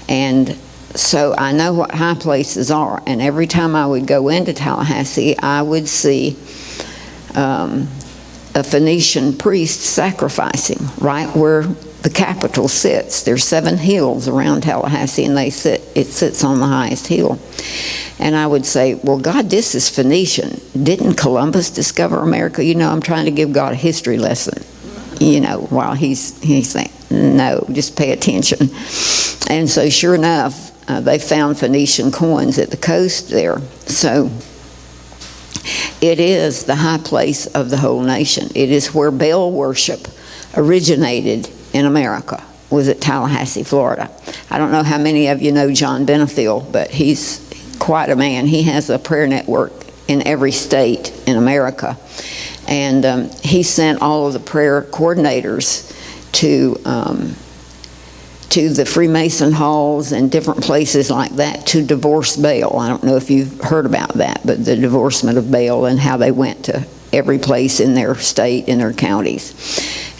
And So I know what high places are, and every time I would go into Tallahassee, I would see a Phoenician priest sacrificing right where the Capitol sits. There's 7 hills around Tallahassee, and it sits on the highest hill. And I would say, well, God, this is Phoenician. Didn't Columbus discover America? You know, I'm trying to give God a history lesson, you know, while he's saying, no, just pay attention. And so sure enough, they found Phoenician coins at the coast there. So it is the high place of the whole nation. It is where Baal worship originated in America, was at Tallahassee, Florida. I don't know how many of you know John Benefiel, but he's quite a man. He has a prayer network in every state in America. And he sent all of the prayer coordinators to the Freemason halls and different places like that to divorce Baal. I don't know if you've heard about that, but the divorcement of Baal and how they went to every place in their state, in their counties.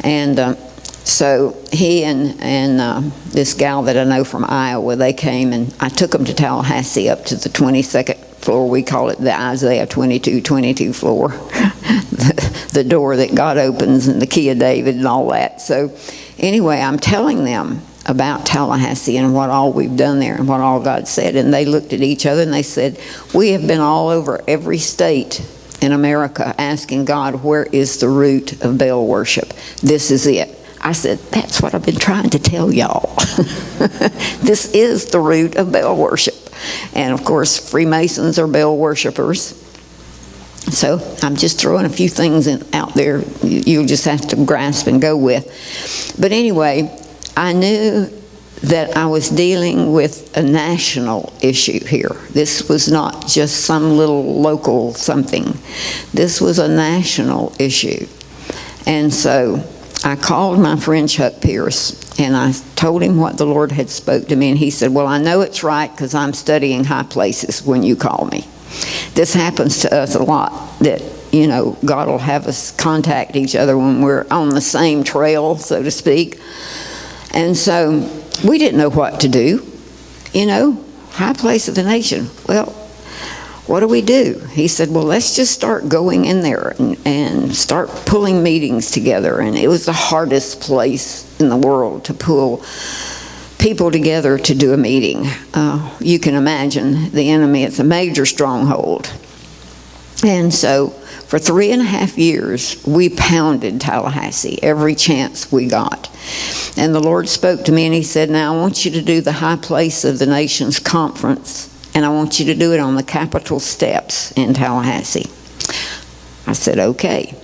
And so he and this gal that I know from Iowa, they came, and I took them to Tallahassee up to the 22nd floor. We call it the Isaiah 22 floor, the door that God opens and the key of David and all that. So anyway, I'm telling them about Tallahassee and what all we've done there and what all God said. And they looked at each other and they said, we have been all over every state in America asking God, where is the root of Baal worship? This is it. I said, that's what I've been trying to tell y'all. This is the root of Baal worship. And of course, Freemasons are Baal worshipers. So I'm just throwing a few things out there you'll just have to grasp and go with. But anyway, I knew that I was dealing with a national issue here. This was not just some little local something. This was a national issue. And so I called my friend Chuck Pierce, and I told him what the Lord had spoke to me, and he said, well, I know it's right because I'm studying high places when you call me. This happens to us a lot, that, you know, God will have us contact each other when we're on the same trail, so to speak. And so we didn't know what to do, you know, high place of the nation. Well, what do we do? He said, well, let's just start going in there and start pulling meetings together. And it was the hardest place in the world to pull people together to do a meeting. You can imagine the enemy, it's a major stronghold. And so for 3.5 years, we pounded Tallahassee every chance we got. And the Lord spoke to me and he said, now I want you to do the high place of the nation's conference, and I want you to do it on the Capitol steps in Tallahassee. I said, okay.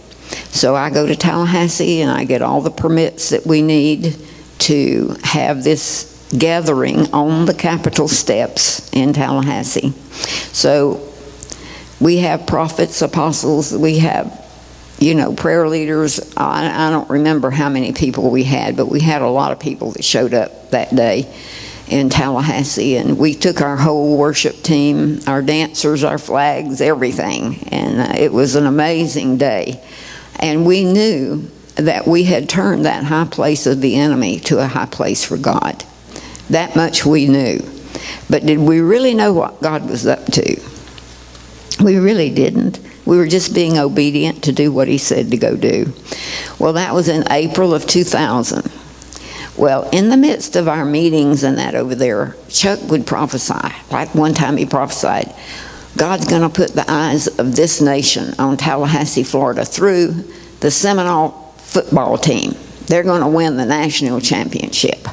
So I go to Tallahassee and I get all the permits that we need to have this gathering on the Capitol steps in Tallahassee. So we have prophets, apostles, we have, you know, prayer leaders. I don't remember how many people we had, but we had a lot of people that showed up that day in Tallahassee, and we took our whole worship team, our dancers, our flags, everything, and it was an amazing day. And we knew that we had turned that high place of the enemy to a high place for God. That much we knew. But did we really know what God was up to? We really didn't. We were just being obedient to do what he said to go do. Well, that was in April of 2000. Well, in the midst of our meetings and that over there, Chuck would prophesy. Like one time he prophesied, God's going to put the eyes of this nation on Tallahassee, Florida through the Seminole football team. They're going to win the national championship.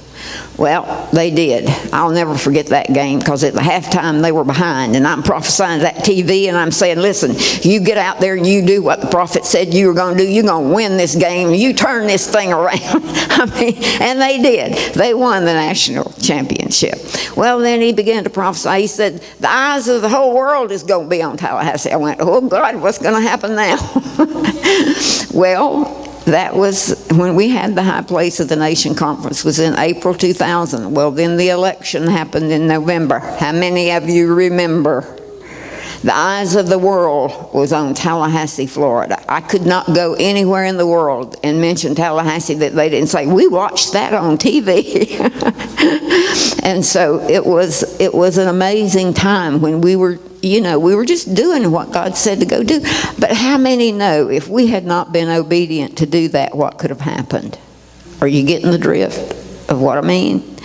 Well, they did. I'll never forget that game, because at the halftime they were behind, and I'm prophesying to that TV, and I'm saying, listen, you get out there and you do what the prophet said you were going to do. You're going to win this game. You turn this thing around. I mean, and they did. They won the national championship. Well, then he began to prophesy. He said, the eyes of the whole world is going to be on Tallahassee. I went, oh, God, what's going to happen now? Well, that was when we had the High Place of the Nation Conference, was in April 2000. Well, then the election happened in November. How many of you remember The eyes of the world was on Tallahassee, Florida. I could not go anywhere in the world and mention Tallahassee that they didn't say, we watched that on TV. And so it was an amazing time when we were just doing what God said to go do. But how many know if we had not been obedient to do that, what could have happened? Are you getting the drift of what I mean?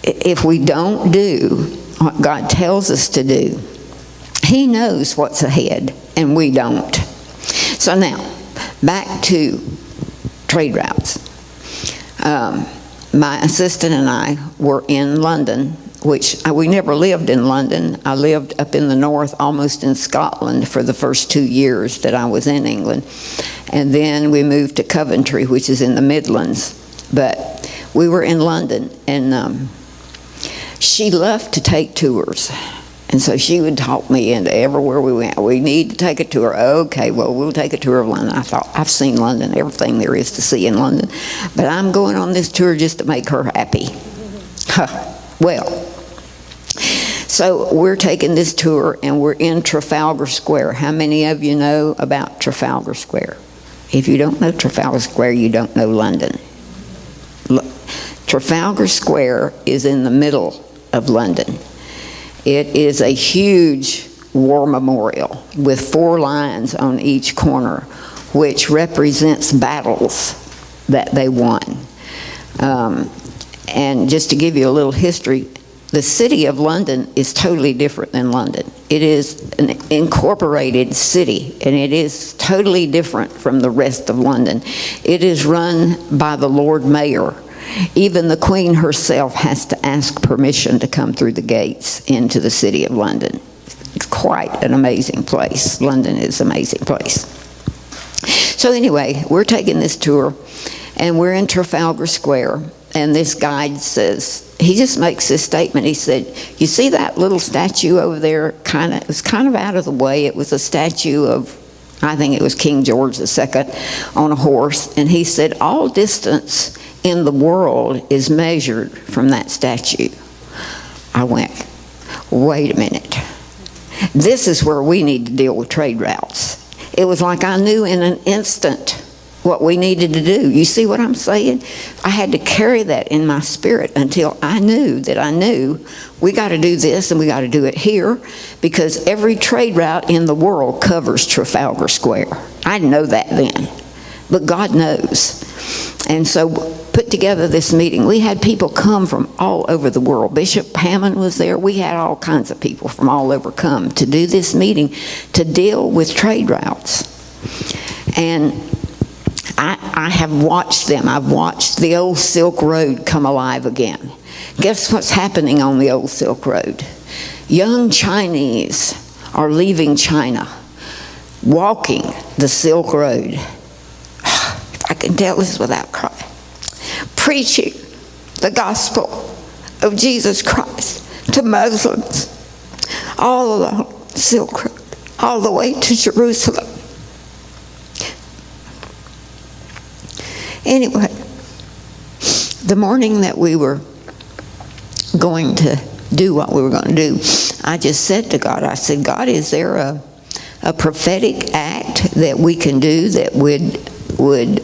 If we don't do what God tells us to do, He knows what's ahead, and we don't. So now, back to trade routes. My assistant and I were in London, which we never lived in London. I lived up in the north, almost in Scotland, for the first 2 years that I was in England. And then we moved to Coventry, which is in the Midlands. But we were in London, and she loved to take tours. And so she would talk me into everywhere we went. We need to take a tour. Okay, well, we'll take a tour of London. I thought, I've seen London, everything there is to see in London. But I'm going on this tour just to make her happy. Well, so we're taking this tour, and we're in Trafalgar Square. How many of you know about Trafalgar Square? If you don't know Trafalgar Square, you don't know London. Trafalgar Square is in the middle of London. It is a huge war memorial with 4 lions on each corner, which represents battles that they won. And just to give you a little history, the city of London is totally different than London. It is an incorporated city, and it is totally different from the rest of London. It is run by the Lord Mayor. Even the Queen herself has to ask permission to come through the gates into the city of London. It's quite an amazing place. London is an amazing place. So anyway, we're taking this tour, and we're in Trafalgar Square, and this guide says, he just makes this statement. He said, you see that little statue over there? It was kind of out of the way. It was a statue of, I think it was King George II on a horse. And he said, all distance in the world is measured from that statue. I went, wait a minute. This is where we need to deal with trade routes. It was like I knew in an instant what we needed to do. You see what I'm saying? I had to carry that in my spirit until I knew we got to do this and we got to do it here, because every trade route in the world covers Trafalgar Square. I didn't know that then, but God knows. And so put together this meeting. We had people come from all over the world. Bishop Hammond was there. We had all kinds of people from all over come to do this meeting to deal with trade routes. And I have watched them. I've watched the old Silk Road come alive again. Guess what's happening on the old Silk Road? Young Chinese are leaving China, walking the Silk Road. If I can tell this without crying. Preaching the gospel of Jesus Christ to Muslims all along the Silk Road, all the way to Jerusalem. Anyway, the morning that we were going to do what we were going to do, I just said to God, I said, God, is there a prophetic act that we can do that would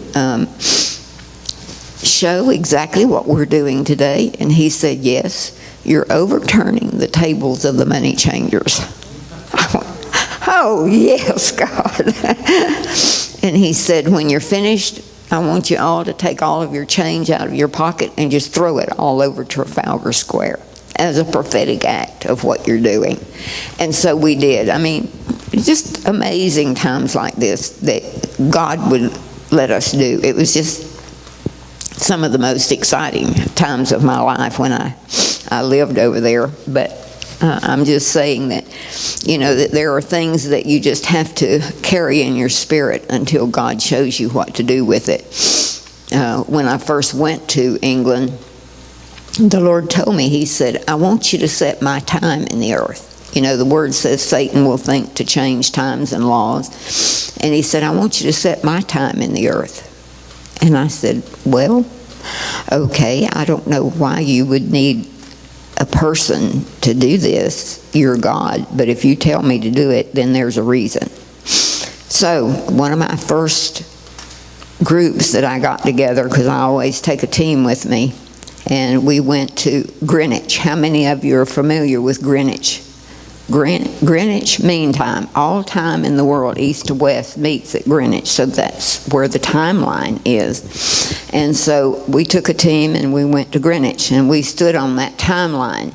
show exactly what we're doing today? And he said, yes, you're overturning the tables of the money changers. I went, oh, yes, God. And he said, when you're finished, I want you all to take all of your change out of your pocket and just throw it all over Trafalgar Square as a prophetic act of what you're doing. And so we did. I mean, just amazing times like this that God would let us do. It was just some of the most exciting times of my life when I lived over there. But I'm just saying that, that there are things that you just have to carry in your spirit until God shows you what to do with it. When I first went to England, the Lord told me, he said, I want you to set my time in the earth. The word says Satan will think to change times and laws. And he said, I want you to set my time in the earth. And I said, well, okay, I don't know why you would need a person to do this, you're God. But if you tell me to do it, then there's a reason. So one of my first groups that I got together, because I always take a team with me, and we went to Greenwich. How many of you are familiar with Greenwich? Greenwich Mean Time. All time in the world, east to west, meets at Greenwich. So that's where the timeline is. And so we took a team and we went to Greenwich, and we stood on that timeline.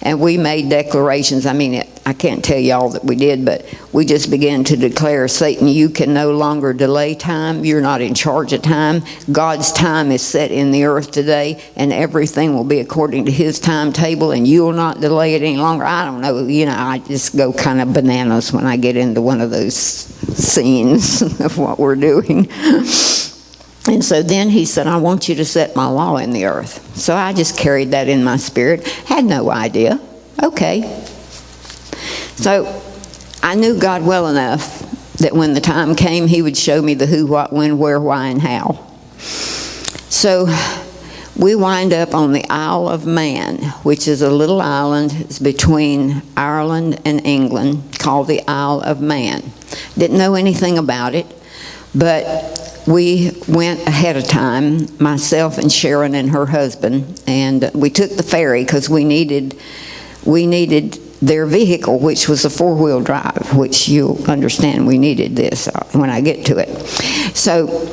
And we made declarations. I mean, I can't tell you all that we did, but we just began to declare, Satan, you can no longer delay time. You're not in charge of time. God's time is set in the earth today, and everything will be according to his timetable, and you will not delay it any longer. I don't know. I just go kind of bananas when I get into one of those scenes of what we're doing. And so then he said, I want you to set my law in the earth. So I just carried that in my spirit. Had no idea. Okay. So I knew God well enough that when the time came, he would show me the who, what, when, where, why, and how. So we wind up on the Isle of Man, which is a little island. It's between Ireland and England, called the Isle of Man. Didn't know anything about it, but we went ahead of time, myself and Sharon and her husband, and we took the ferry because we needed their vehicle, which was a four-wheel drive, which you'll understand we needed this when I get to it. So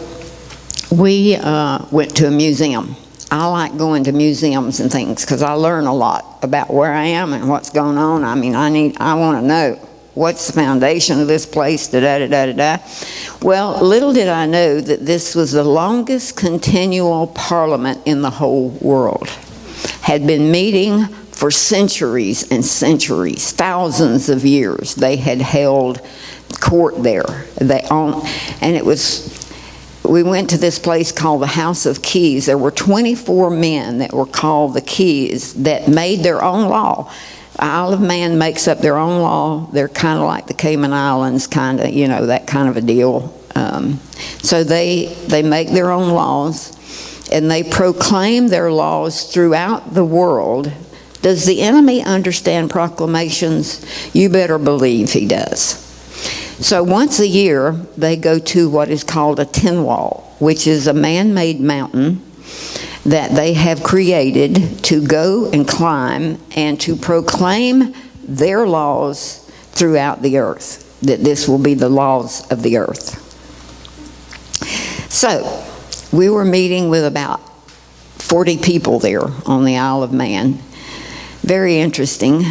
we went to a museum. I like going to museums and things because I learn a lot about where I am and what's going on. I mean, I want to know. What's the foundation of this place? Da-da-da-da-da. Well, little did I know that this was the longest continual parliament in the whole world. Had been meeting for centuries and centuries, thousands of years. They had held court there. We went to this place called the House of Keys. There were 24 men that were called the Keys that made their own law. Isle of Man makes up their own law. They're kind of like the Cayman Islands, kind of, that kind of a deal. So they make their own laws, and they proclaim their laws throughout the world. Does the enemy understand proclamations? You better believe he does. So once a year, they go to what is called a tin wall, which is a man-made mountain that they have created to go and climb and to proclaim their laws throughout the earth, that this will be the laws of the earth. So we were meeting with about 40 people there on the Isle of Man. Very interesting.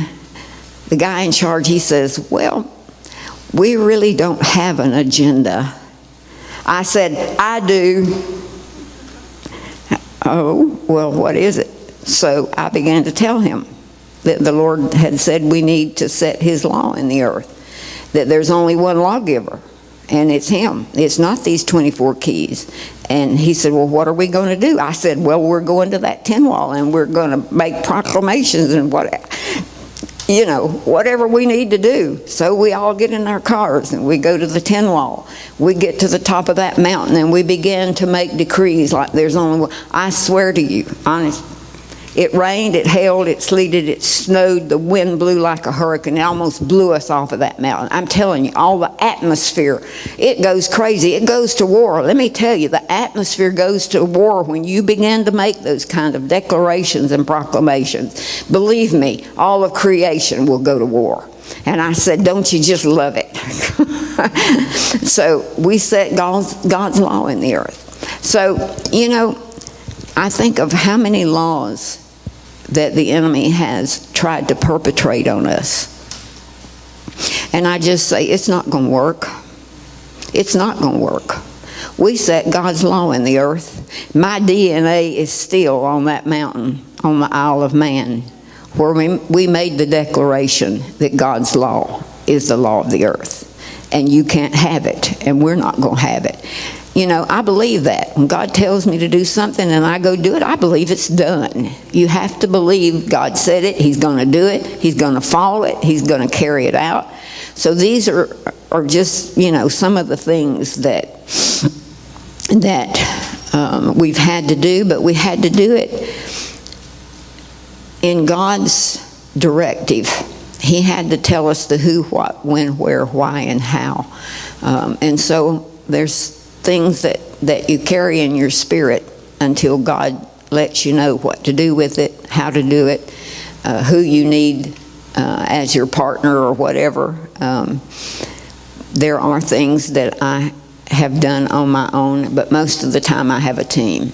The guy in charge, he says, well, we really don't have an agenda. I said, I do. Oh, well, what is it? So I began to tell him that the Lord had said we need to set his law in the earth, that there's only one lawgiver, and it's him. It's not these 24 keys. And he said, well, what are we going to do? I said, well, we're going to that tin wall, and we're going to make proclamations and whatever we need to do. So we all get in our cars and we go to the tin wall. We get to the top of that mountain and we begin to make decrees like there's only one. I swear to you, honest, it rained, it hailed, it sleeted, it snowed, the wind blew like a hurricane. It almost blew us off of that mountain. I'm telling you, all the atmosphere, it goes crazy. It goes to war. Let me tell you, the atmosphere goes to war when you begin to make those kind of declarations and proclamations. Believe me, all of creation will go to war. And I said, don't you just love it? So we set God's law in the earth. So, I think of how many laws that the enemy has tried to perpetrate on us. And I just say, it's not going to work. It's not going to work. We set God's law in the earth. My DNA is still on that mountain, on the Isle of Man, where we made the declaration that God's law is the law of the earth. And you can't have it, and we're not going to have it. I believe that. When God tells me to do something and I go do it, I believe it's done. You have to believe God said it, he's going to do it, he's going to follow it, he's going to carry it out. So these are just, some of the things that we've had to do, but we had to do it in God's directive, He had to tell us the who, what, when, where, why, and how. And so there's things that you carry in your spirit until God lets you know what to do with it, how to do it, who you need as your partner or whatever. There are things that I have done on my own, but most of the time I have a team.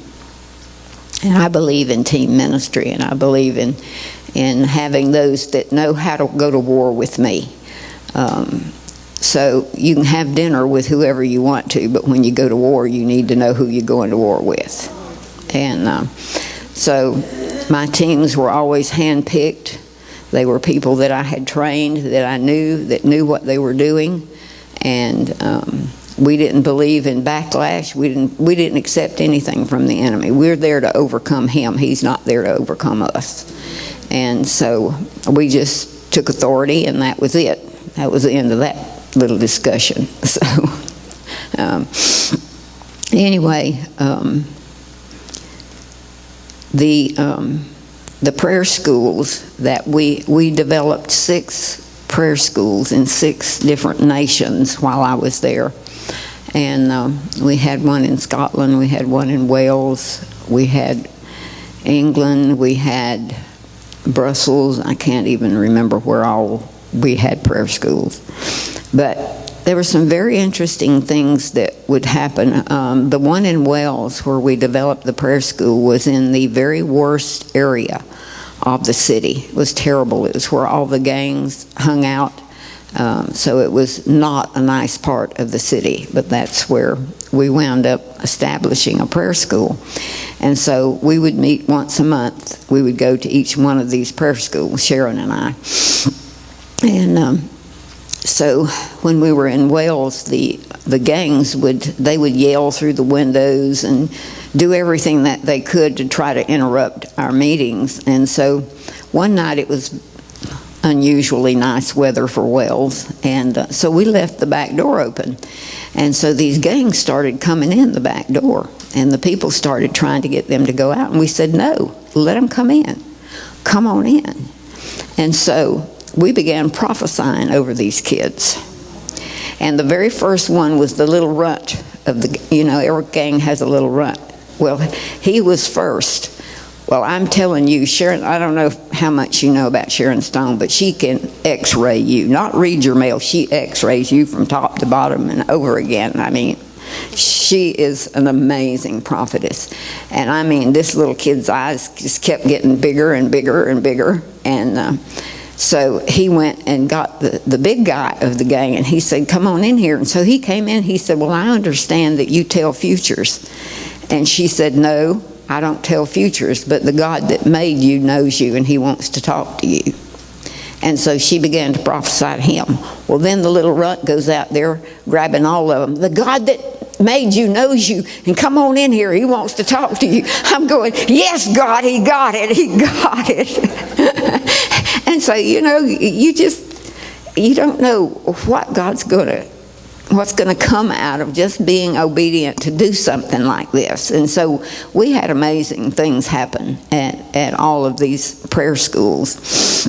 And I believe in team ministry, and I believe in having those that know how to go to war with me. So you can have dinner with whoever you want to, but when you go to war, you need to know who you're going to war with. And so my teams were always hand-picked. They were people that I had trained, that I knew, that knew what they were doing. And we didn't believe in backlash. We didn't accept anything from the enemy. We're there to overcome him. He's not there to overcome us. And so we just took authority, and that was it. That was the end of that little discussion. So anyway, the prayer schools that we developed 6 prayer schools in 6 different nations while I was there. And we had one in Scotland, we had one in Wales, we had England, we had Brussels. I can't even remember where all we had prayer schools. But there were some very interesting things that would happen. The one in Wales where we developed the prayer school was in the very worst area of the city. It was terrible. It was where all the gangs hung out. So it was not a nice part of the city, but that's where we wound up establishing a prayer school. And so we would meet once a month. We would go to each one of these prayer schools, Sharon and I. And so when we were in Wales, the gangs would yell through the windows and do everything that they could to try to interrupt our meetings. And so one night it was unusually nice weather for Wales, and so we left the back door open. And so these gangs started coming in the back door, and the people started trying to get them to go out, and we said, no, let them come in. Come on in. And so we began prophesying over these kids. And the very first one was the little runt of the, every gang has a little runt. Well, he was first. Well, I'm telling you, Sharon, I don't know how much you know about Sharon Stone, but she can x-ray you. Not read your mail, she x-rays you from top to bottom and over again. I mean, she is an amazing prophetess. And I mean, this little kid's eyes just kept getting bigger and bigger and bigger. And so he went and got the big guy of the gang, and he said, come on in here. And so he came in, he said, well, I understand that you tell futures. And she said, no, I don't tell futures, but the God that made you knows you, and he wants to talk to you. And so she began to prophesy to him. Well, then the little runt goes out there grabbing all of them. The God that made you knows you, and come on in here, he wants to talk to you. I'm going, yes, God, he got it, he got it. And so, you don't know what what's going to come out of just being obedient to do something like this. And so we had amazing things happen at all of these prayer schools.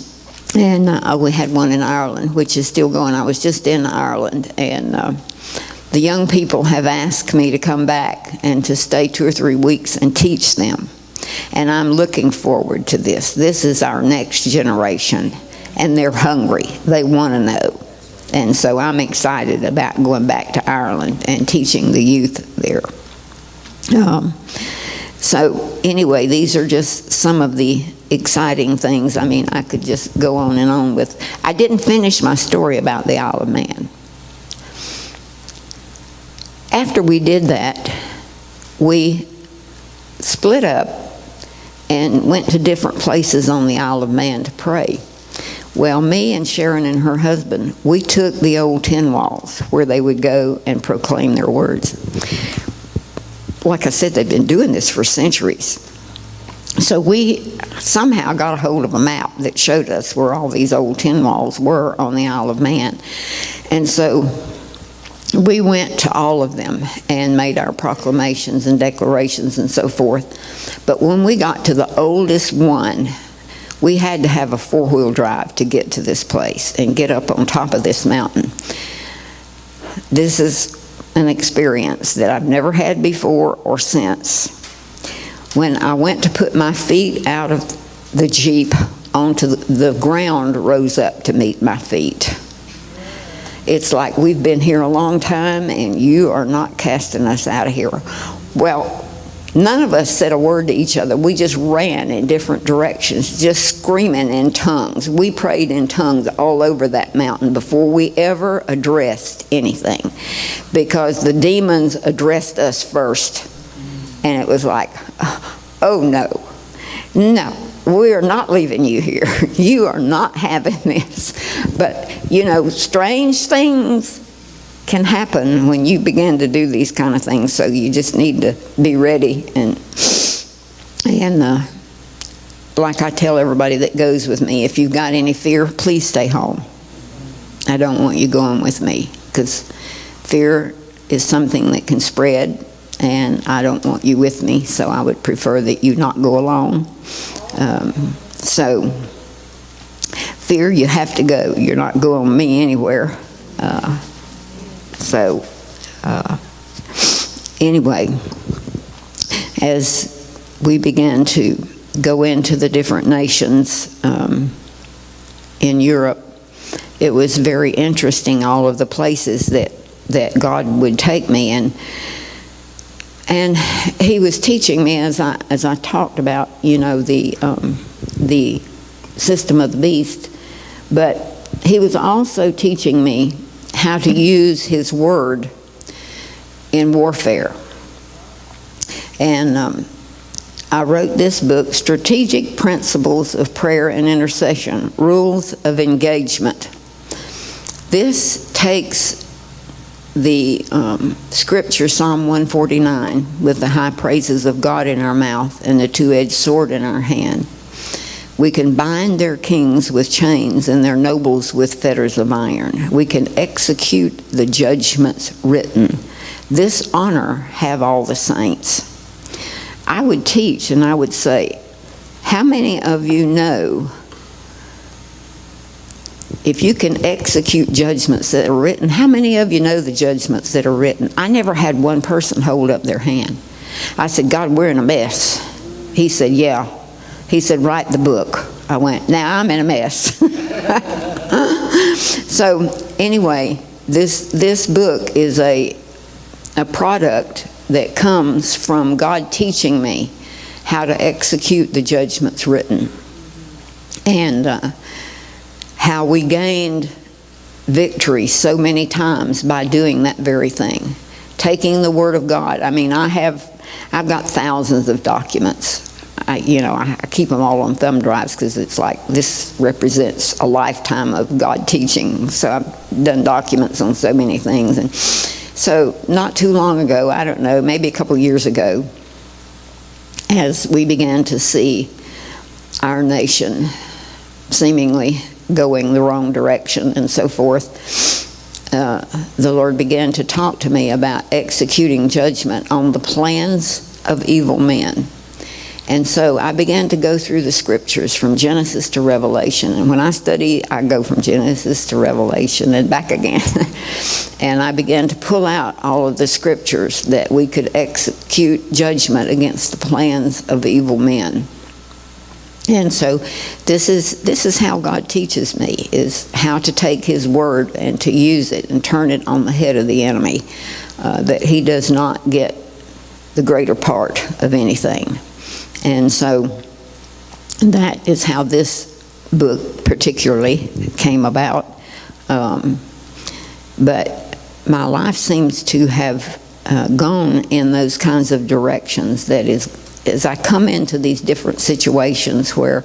And we had one in Ireland, which is still going. I was just in Ireland, and the young people have asked me to come back and to stay 2 or 3 weeks and teach them. And I'm looking forward to this. This is our next generation, and they're hungry. They want to know. And so I'm excited about going back to Ireland and teaching the youth there. So anyway, these are just some of the exciting things. I mean, I could just go on and on with. I didn't finish my story about the Isle of Man. After we did that, we split up and went to different places on the Isle of Man to pray. Well, me and Sharon and her husband, we took the old tin walls where they would go and proclaim their words. Like I said, they've been doing this for centuries. So we somehow got a hold of a map that showed us where all these old tin walls were on the Isle of Man. And so we went to all of them and made our proclamations and declarations and so forth. But when we got to the oldest one, We had to have a 4-wheel drive to get to this place and get up on top of this mountain. This is an experience that I've never had before or since. When I went to put my feet out of the Jeep onto the ground rose up to meet my feet. It's like we've been here a long time and you are not casting us out of here. Well, none of us said a word to each other. We just ran in different directions, just screaming in tongues. We prayed in tongues all over that mountain before we ever addressed anything, because the demons addressed us first. And it was like, oh no, we are not leaving you here. You are not having this. But, strange things can happen when you begin to do these kind of things, so you just need to be ready. And like I tell everybody that goes with me, if you've got any fear, please stay home. I don't want you going with me, because fear is something that can spread, and I don't want you with me, so I would prefer that you not go alone. So fear, you have to go. You're not going with me anywhere. Anyway, as we began to go into the different nations in Europe, it was very interesting, all of the places that God would take me. And he was teaching me, as I talked about, the system of the beast, but he was also teaching me how to use his word in warfare. And I wrote this book, Strategic Principles of Prayer and Intercession, Rules of Engagement. This takes the scripture, Psalm 149, with the high praises of God in our mouth and the two-edged sword in our hand. We can bind their kings with chains and their nobles with fetters of iron. We can execute the judgments written. This honor have all the saints. I would teach and I would say, how many of you know, if you can execute judgments that are written, how many of you know the judgments that are written? I never had one person hold up their hand. I said, God, we're in a mess. He said, yeah. He said, write the book. I went, now I'm in a mess. So anyway, this book is a product that comes from God teaching me how to execute the judgments written. And how we gained victory so many times by doing that very thing. Taking the Word of God. I mean, I've got thousands of documents. I keep them all on thumb drives, because it's like this represents a lifetime of God teaching. So I've done documents on so many things. And so not too long ago, I don't know, maybe a couple years ago, as we began to see our nation seemingly going the wrong direction and so forth, the Lord began to talk to me about executing judgment on the plans of evil men. And so I began to go through the scriptures from Genesis to Revelation. And when I study, I go from Genesis to Revelation and back again. And I began to pull out all of the scriptures that we could execute judgment against the plans of evil men. And so this is how God teaches me, is how to take his word and to use it and turn it on the head of the enemy, that he does not get the greater part of anything. And so that is how this book particularly came about. But my life seems to have gone in those kinds of directions. That is, as I come into these different situations where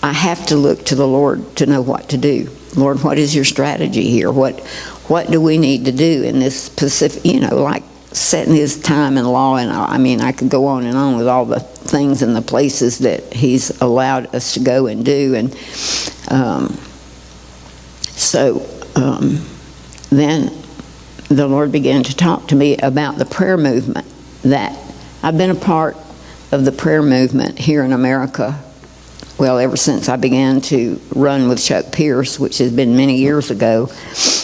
I have to look to the Lord to know what to do. Lord, what is your strategy here? What do we need to do in this specific, like setting his time and law, and I could go on and on with all the things and the places that he's allowed us to go and do. And then the Lord began to talk to me about the prayer movement. That I've been a part of the prayer movement here in America well, ever since I began to run with Chuck Pierce, which has been many years ago,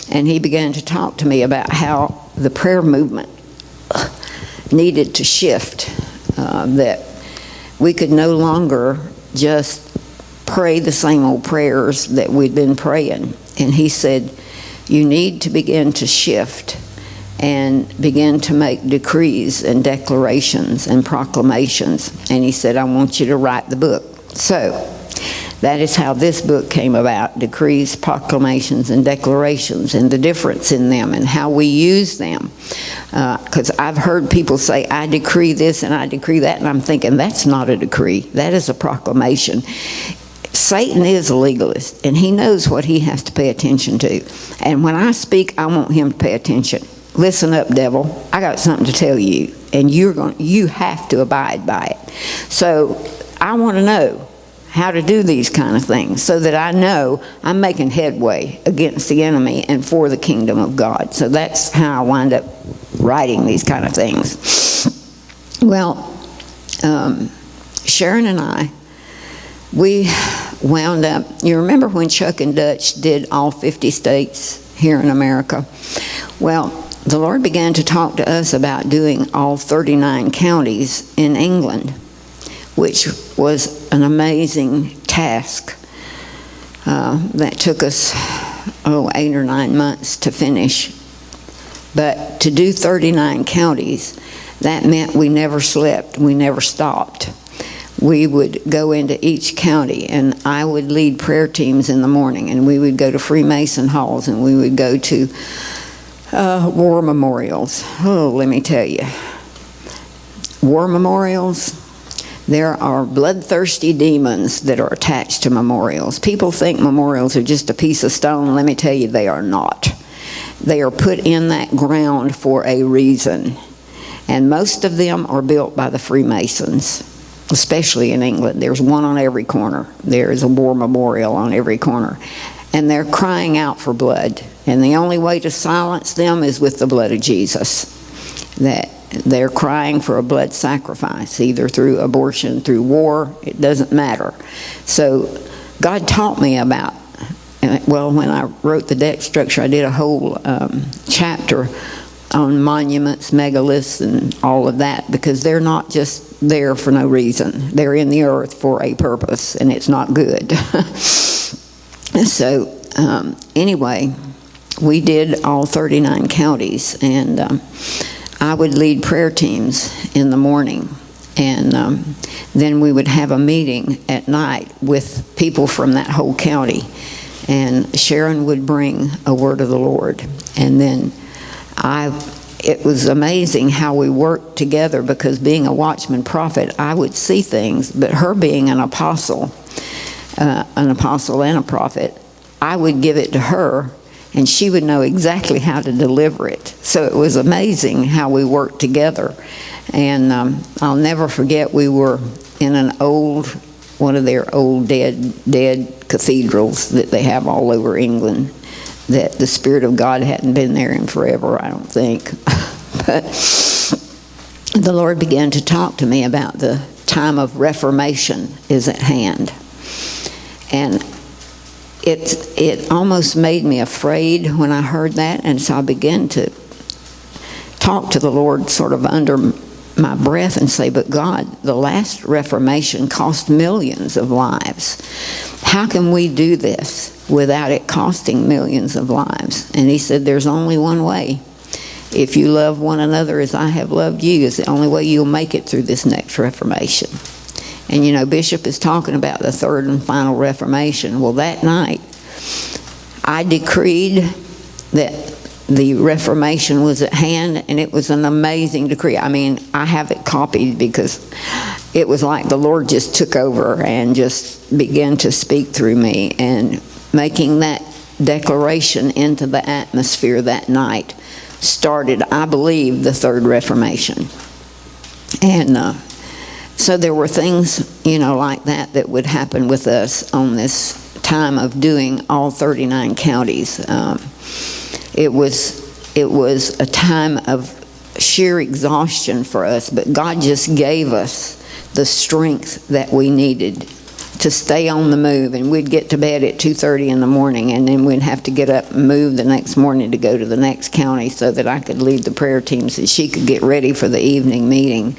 and he began to talk to me about how the prayer movement needed to shift, that we could no longer just pray the same old prayers that we'd been praying. And he said, you need to begin to shift and begin to make decrees and declarations and proclamations. And he said, I want you to write the book. So that is how this book came about, decrees, proclamations, and declarations, and the difference in them and how we use them. Because I've heard people say, I decree this and I decree that, and I'm thinking, that's not a decree. That is a proclamation. Satan is a legalist, and he knows what he has to pay attention to. And when I speak, I want him to pay attention. Listen up, devil. I got something to tell you, and you have to abide by it. So I want to know how to do these kind of things so that I know I'm making headway against the enemy and for the kingdom of God. So that's how I wind up writing these kind of things. Well, Sharon and I, we wound up, you remember when Chuck and Dutch did all 50 states here in America? Well, the Lord began to talk to us about doing all 39 counties in England, which was an amazing task that took us, 8 or 9 months to finish. But to do 39 counties, that meant we never slept, we never stopped. We would go into each county, and I would lead prayer teams in the morning, and we would go to Freemason halls, and we would go to war memorials. Oh, let me tell you. War memorials, there are bloodthirsty demons that are attached to memorials. People think memorials are just a piece of stone. Let me tell you, they are not. They are put in that ground for a reason. And most of them are built by the Freemasons, especially in England. There's one on every corner. There is a war memorial on every corner. And they're crying out for blood. And the only way to silence them is with the blood of Jesus. That they're crying for a blood sacrifice, either through abortion, through war, it doesn't matter. So God taught me about, well, when I wrote the deck structure, I did a whole chapter on monuments, megaliths, and all of that, because they're not just there for no reason. They're in the earth for a purpose, and it's not good. So anyway, we did all 39 counties, and I would lead prayer teams in the morning, and then we would have a meeting at night with people from that whole county, and Sharon would bring a word of the Lord. And then it was amazing how we worked together, because being a Watchman prophet, I would see things, but her being an apostle and a prophet, I would give it to her, and she would know exactly how to deliver it. So it was amazing how we worked together. And I'll never forget, we were in one of their old dead cathedrals that they have all over England, that the Spirit of God hadn't been there in forever, I don't think. But the Lord began to talk to me about the time of Reformation is at hand. And it almost made me afraid when I heard that, and so I began to talk to the Lord sort of under my breath and say, but God, the last Reformation cost millions of lives. How can we do this without it costing millions of lives? And he said, there's only one way. If you love one another as I have loved you, is the only way you'll make it through this next Reformation. And you know, Bishop is talking about the third and final Reformation. Well, that night, I decreed that the Reformation was at hand, and it was an amazing decree. I mean, I have it copied because it was like the Lord just took over and just began to speak through me, and making that declaration into the atmosphere that night started, I believe, the third Reformation. And so there were things, you know, like that would happen with us on this time of doing all 39 counties. It was a time of sheer exhaustion for us, but God just gave us the strength that we needed to stay on the move, and we'd get to bed at 2:30 in the morning, and then we'd have to get up and move the next morning to go to the next county so that I could lead the prayer teams and she could get ready for the evening meeting.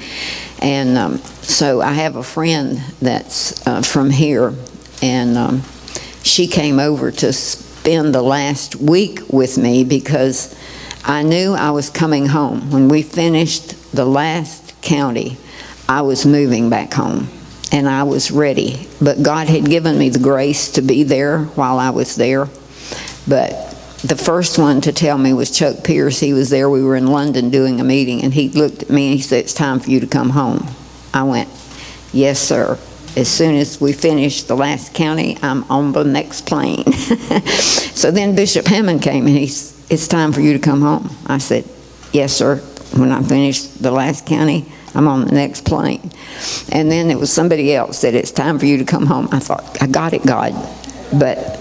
And so I have a friend that's from here, and she came over to spend the last week with me because I knew I was coming home. When we finished the last county, I was moving back home, and I was ready. But God had given me the grace to be there while I was there. But the first one to tell me was Chuck Pierce. He was there. We were in London doing a meeting, and he looked at me and he said, "It's time for you to come home." I went, "Yes, sir. As soon as we finish the last county, I'm on the next plane." So then Bishop Hammond came and he said, "It's time for you to come home." I said, "Yes, sir. When I finish the last county, I'm on the next plane." And then it was somebody else said, "It's time for you to come home." I thought, I got it, God. But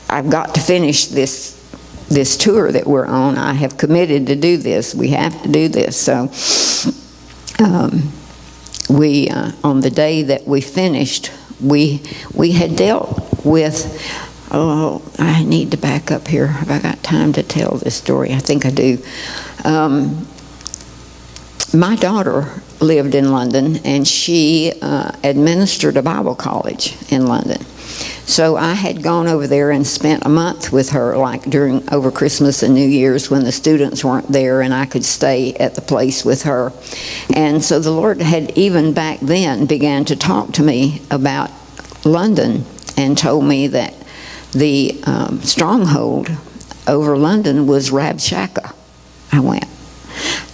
I've got to finish this tour that we're on. I have committed to do this. We have to do this. So we on the day that we finished, we had dealt with, I need to back up here. Have I got time to tell this story? I think I do. My daughter lived in London, and she administered a Bible college in London. So I had gone over there and spent a month with her, like over Christmas and New Year's when the students weren't there, and I could stay at the place with her. And so the Lord had even back then began to talk to me about London and told me that the stronghold over London was Rabshakeh.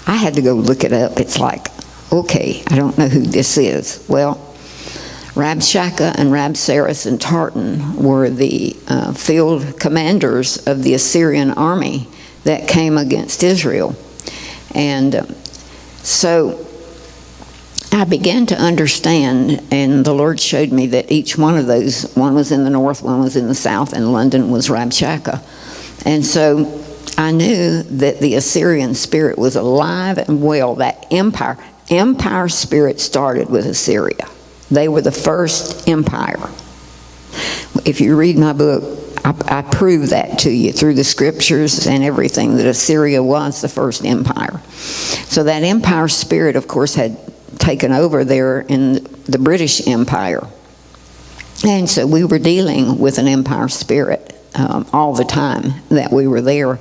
I had to go look it up. It's like, okay, I don't know who this is. Well, Rabshakeh and Rabsaris and Tartan were the field commanders of the Assyrian army that came against Israel. And so I began to understand, and the Lord showed me that each one of those, one was in the north, one was in the south, and London was Rabshakeh. And so I knew that the Assyrian spirit was alive and well. That empire spirit started with Assyria. They were the first empire. If you read my book, I prove that to you through the scriptures and everything, that Assyria was the first empire. So that empire spirit, of course, had taken over there in the British Empire. And so we were dealing with an empire spirit all the time that we were there.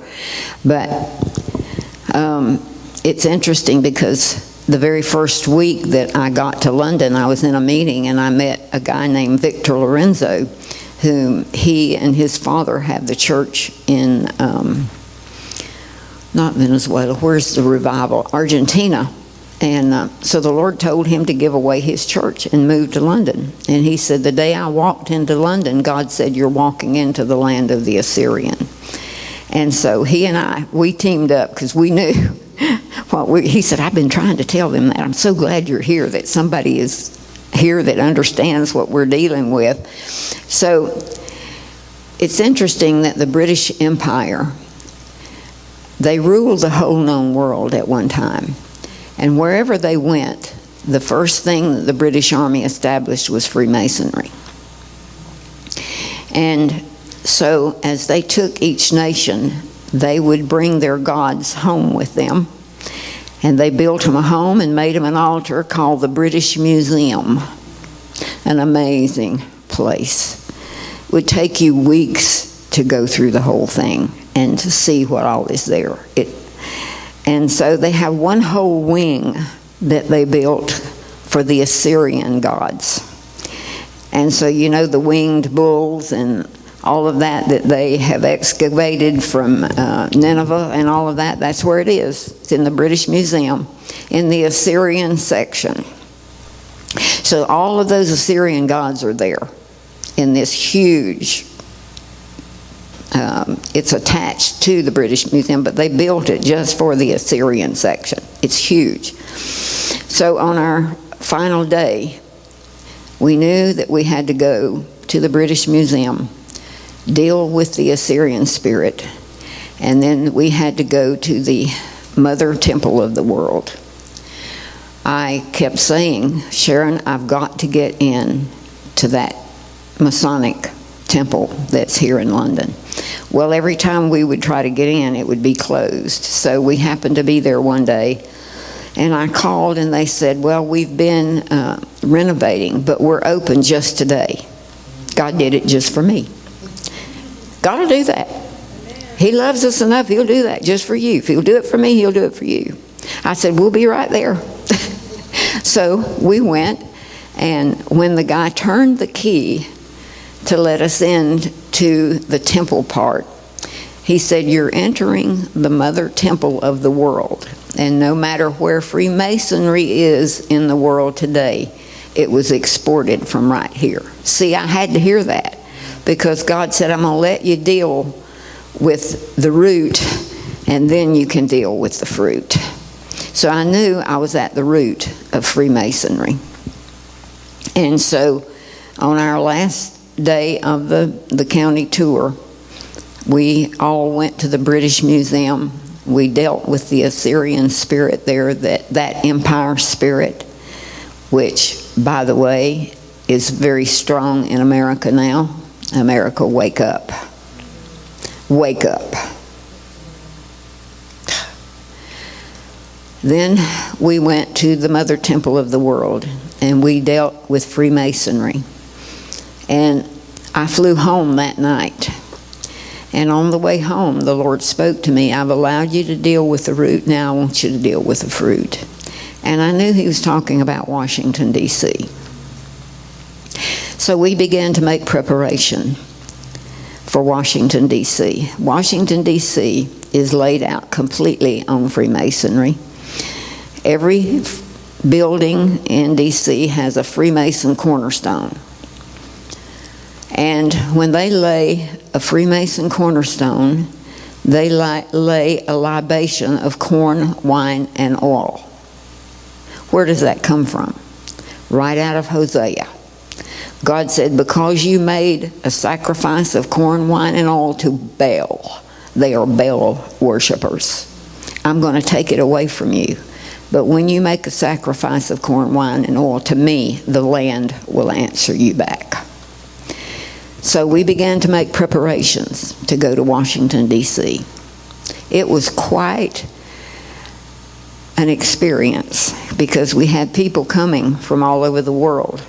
But it's interesting because the very first week that I got to London, I was in a meeting and I met a guy named Victor Lorenzo, whom he and his father have the church in, not Venezuela, where's the revival? Argentina. And so the Lord told him to give away his church and move to London. And he said, the day I walked into London, God said, you're walking into the land of the Assyrian. And so he and we teamed up because we knew. Well, he said, I've been trying to tell them that. I'm so glad you're here, that somebody is here that understands what we're dealing with. So it's interesting that the British Empire, they ruled the whole known world at one time. And wherever they went, the first thing that the British Army established was Freemasonry. And so as they took each nation, they would bring their gods home with them. And they built them a home and made them an altar called the British Museum. An amazing place. It would take you weeks to go through the whole thing and to see what all is there. And so they have one whole wing that they built for the Assyrian gods. And so you know the winged bulls and all of that they have excavated from Nineveh and all of that, that's where it is. It's in the British Museum in the Assyrian section. So all of those Assyrian gods are there in this huge, it's attached to the British Museum, but they built it just for the Assyrian section. It's huge. So on our final day, we knew that we had to go to the British Museum, deal with the Assyrian spirit, and then we had to go to the Mother Temple of the world. I kept saying, Sharon, I've got to get in to that Masonic temple that's here in London. Well, every time we would try to get in, it would be closed. So we happened to be there one day, and I called and they said, well, we've been renovating, but we're open just today. God did it just for me. God will do that. He loves us enough, he'll do that just for you. If he'll do it for me, he'll do it for you. I said, we'll be right there. So we went, and when the guy turned the key to let us in to the temple part, he said, you're entering the mother temple of the world. And no matter where Freemasonry is in the world today, it was exported from right here. See, I had to hear that, because God said, I'm going to let you deal with the root, and then you can deal with the fruit. So I knew I was at the root of Freemasonry. And so on our last day of the county tour, we all went to the British Museum. We dealt with the Assyrian spirit there, that empire spirit, which, by the way, is very strong in America now. America, wake up. Wake up. Then we went to the Mother Temple of the World, and we dealt with Freemasonry. And I flew home that night. And on the way home, the Lord spoke to me, I've allowed you to deal with the root, now I want you to deal with the fruit. And I knew he was talking about Washington, D.C. So we began to make preparation for Washington, D.C. Washington, D.C. is laid out completely on Freemasonry. Every building in D.C. has a Freemason cornerstone. And when they lay a Freemason cornerstone, they lay a libation of corn, wine, and oil. Where does that come from? Right out of Hosea. God said, because you made a sacrifice of corn, wine, and oil to Baal, they are Baal worshipers. I'm going to take it away from you. But when you make a sacrifice of corn, wine, and oil to me, the land will answer you back. So we began to make preparations to go to Washington, D.C. It was quite an experience, because we had people coming from all over the world.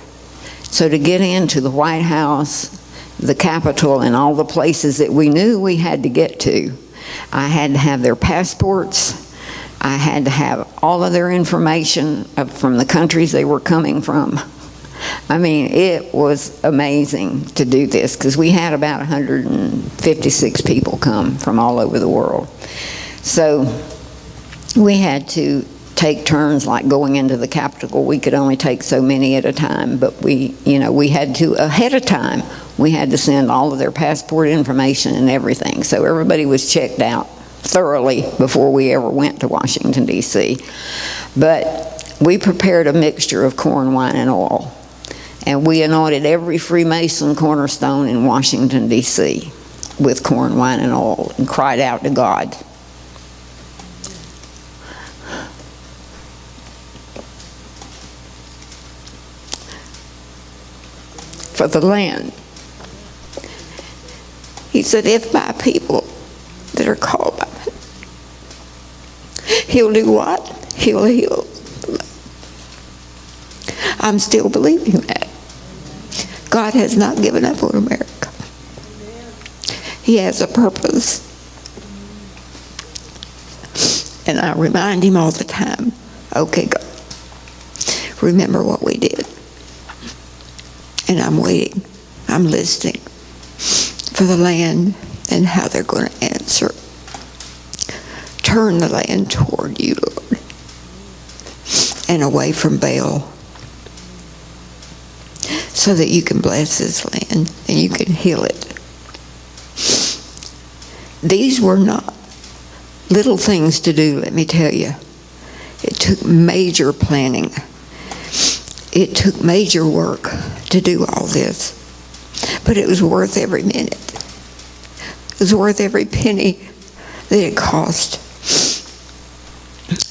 So to get into the White House, the Capitol, and all the places that we knew we had to get to, I had to have their passports. I had to have all of their information from the countries they were coming from. I mean, it was amazing to do this, because we had about 156 people come from all over the world. So we had to take turns, like going into the Capitol. We could only take so many at a time, but we had to, ahead of time, we had to send all of their passport information and everything. So everybody was checked out thoroughly before we ever went to Washington, D.C. But we prepared a mixture of corn, wine, and oil. And we anointed every Freemason cornerstone in Washington, D.C. with corn, wine, and oil, and cried out to God. For the land. He said, if my people that are called by me, he'll do what? He'll heal. I'm still believing that. God has not given up on America. He has a purpose. And I remind him all the time, okay, God, remember what we did. And I'm waiting. I'm listening for the land and how they're going to answer. Turn the land toward you, Lord, and away from Baal, so that you can bless this land and you can heal it. These were not little things to do, let me tell you. It took major planning. It took major work to do all this. But it was worth every minute. It was worth every penny that it cost.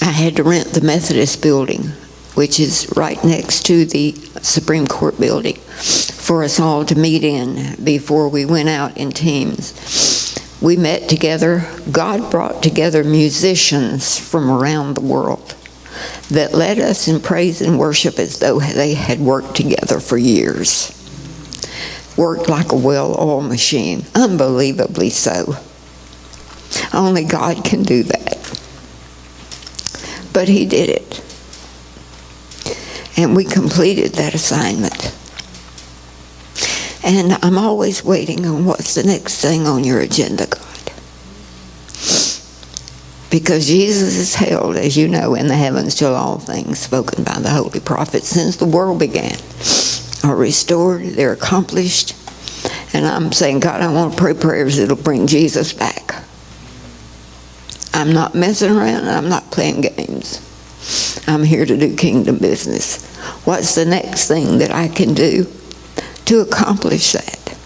I had to rent the Methodist building, which is right next to the Supreme Court building, for us all to meet in before we went out in teams. We met together. God brought together musicians from around the world that led us in praise and worship as though they had worked together for years. Worked like a well-oiled machine, unbelievably so. Only God can do that. But He did it. And we completed that assignment. And I'm always waiting on what's the next thing on your agenda, God. Because Jesus is held, as you know, in the heavens till all things spoken by the holy prophets since the world began are restored, they're accomplished. And I'm saying, God, I want to pray prayers that'll bring Jesus back. I'm not messing around, I'm not playing games. I'm here to do kingdom business. What's the next thing that I can do to accomplish that?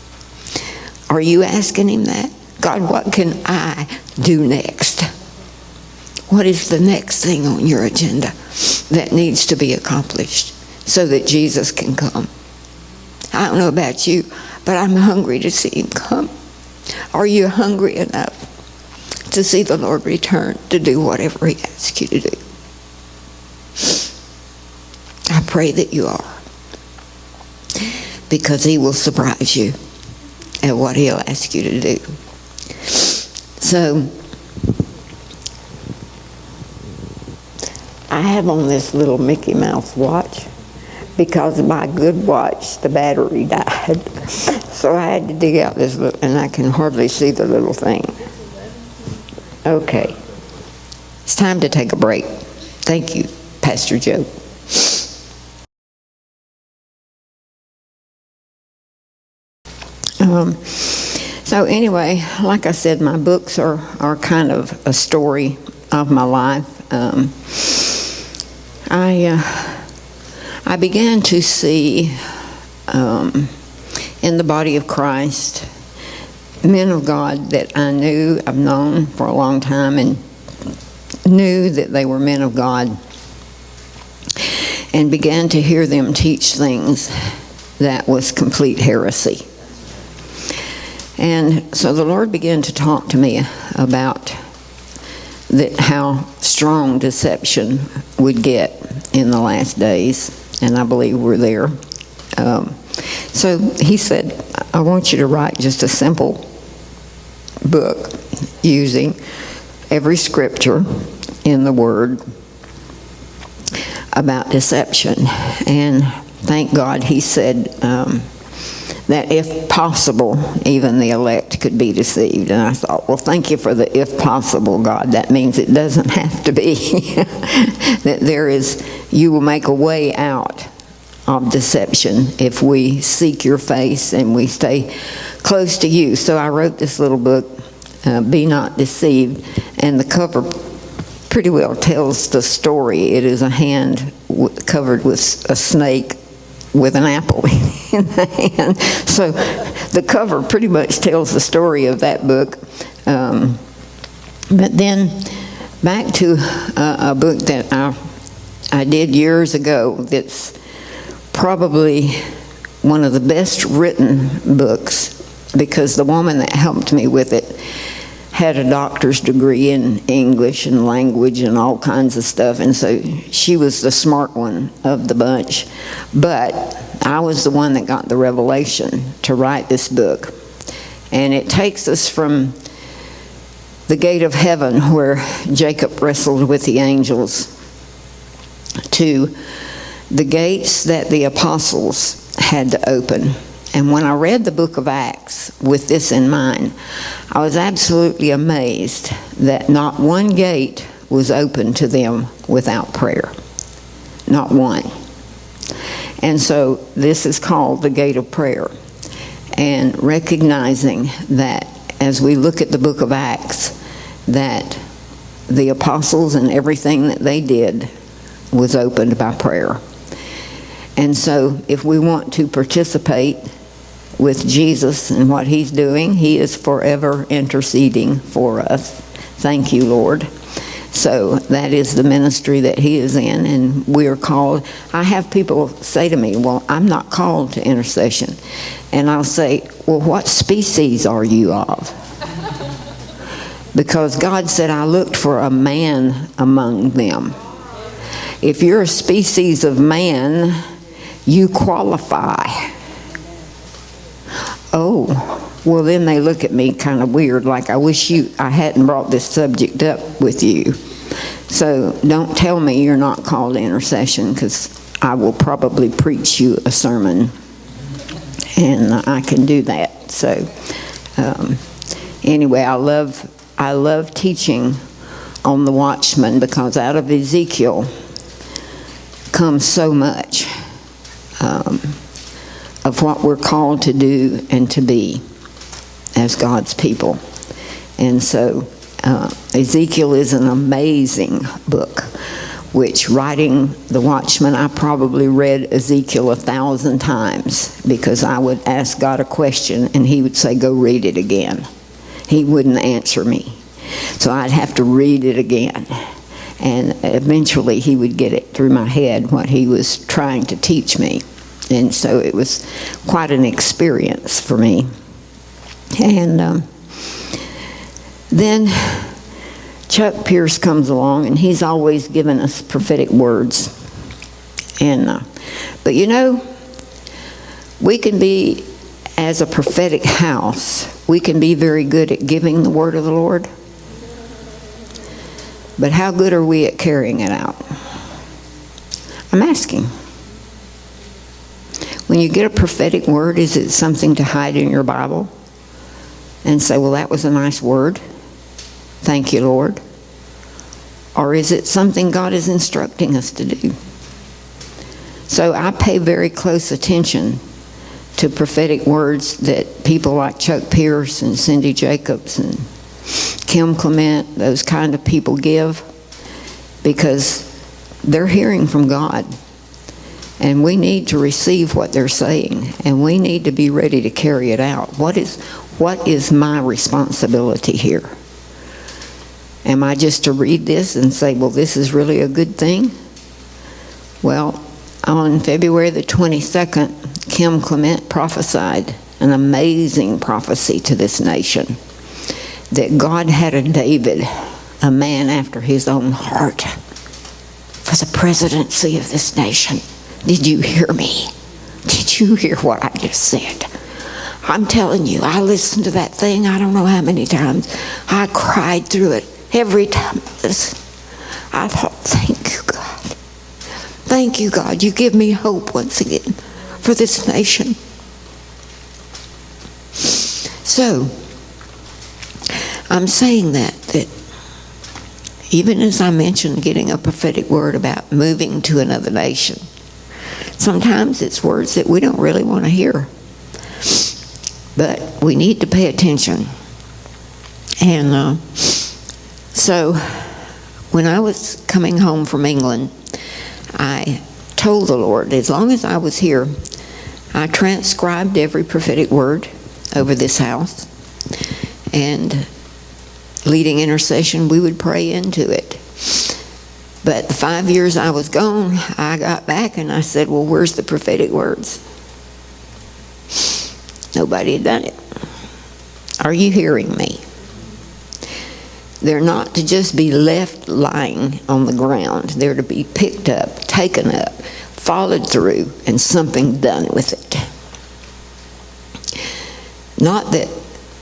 Are you asking Him that? God, what can I do next? What is the next thing on your agenda that needs to be accomplished so that Jesus can come? I don't know about you, but I'm hungry to see Him come. Are you hungry enough to see the Lord return to do whatever He asks you to do? I pray that you are, because He will surprise you at what He'll ask you to do. So, I have on this little Mickey Mouse watch because my good watch, the battery died. So I had to dig out this little, and I can hardly see the little thing. Okay. It's time to take a break. Thank you, Pastor Joe. So anyway, like I said, my books are kind of a story of my life. I began to see in the body of Christ men of God that I knew, I've known for a long time, and knew that they were men of God, and began to hear them teach things that was complete heresy. And so the Lord began to talk to me about how strong deception would get in the last days, and I believe we're there. So He said, I want you to write just a simple book using every scripture in the Word about deception. And thank God He said that if possible, even the elect could be deceived. And I thought, well, thank you for the if possible, God. That means it doesn't have to be. That you will make a way out of deception if we seek your face and we stay close to you. So I wrote this little book, Be Not Deceived, and the cover pretty well tells the story. It is a hand covered with a snake with an apple in the hand. So the cover pretty much tells the story of that book. But then back to a book that I did years ago that's probably one of the best written books, because the woman that helped me with it had a doctor's degree in English and language and all kinds of stuff, and so she was the smart one of the bunch. But I was the one that got the revelation to write this book. And it takes us from the gate of heaven where Jacob wrestled with the angels to the gates that the apostles had to open. And when I read the book of Acts with this in mind, I was absolutely amazed that not one gate was open to them without prayer. Not one. And so this is called the gate of prayer. And recognizing that as we look at the book of Acts, that the apostles and everything that they did was opened by prayer. And so if we want to participate with Jesus and what He's doing, He is forever interceding for us. Thank you, Lord. So that is the ministry that he is in, and we are called. I have people say to me, well, I'm not called to intercession. And I'll say, well, what species are you of? Because God said, I looked for a man among them. If you're a species of man, you qualify. Oh, well, then they look at me kind of weird, like I wish I hadn't brought this subject up with you. So don't tell me you're not called to intercession, because I will probably preach you a sermon, and I can do that. So anyway, I love teaching on the Watchman, because out of Ezekiel comes so much of what we're called to do and to be as God's people. And so Ezekiel is an amazing book, which writing the Watchman, I probably read Ezekiel 1,000 times, because I would ask God a question and he would say, go read it again. He wouldn't answer me. So I'd have to read it again. And eventually he would get it through my head what he was trying to teach me. And so it was quite an experience for me. And then Chuck Pierce comes along, and he's always given us prophetic words. And but you know, we can be, as a prophetic house, we can be very good at giving the word of the Lord. But how good are we at carrying it out? I'm asking. When you get a prophetic word, is it something to hide in your Bible and say, well, that was a nice word, thank you, Lord? Or is it something God is instructing us to do? So I pay very close attention to prophetic words that people like Chuck Pierce and Cindy Jacobs and Kim Clement, those kind of people give, because they're hearing from God. And we need to receive what they're saying, and we need to be ready to carry it out. What is my responsibility here? Am I just to read this and say, well, this is really a good thing? Well, on February the 22nd, Kim Clement prophesied an amazing prophecy to this nation, that God had a David, a man after his own heart, for the presidency of this nation. Did you hear me? Did you hear what I just said? I'm telling you, I listened to that thing I don't know how many times. I cried through it every time I listened. I thought, thank you, God. Thank you, God. You give me hope once again for this nation. So, I'm saying that even as I mentioned getting a prophetic word about moving to another nation, sometimes it's words that we don't really want to hear. But we need to pay attention. And so when I was coming home from England, I told the Lord, as long as I was here, I transcribed every prophetic word over this house. And leading intercession, we would pray into it. But the 5 years I was gone, I got back and I said, well, where's the prophetic words? Nobody had done it. Are you hearing me? They're not to just be left lying on the ground. They're to be picked up, taken up, followed through, and something done with it. Not that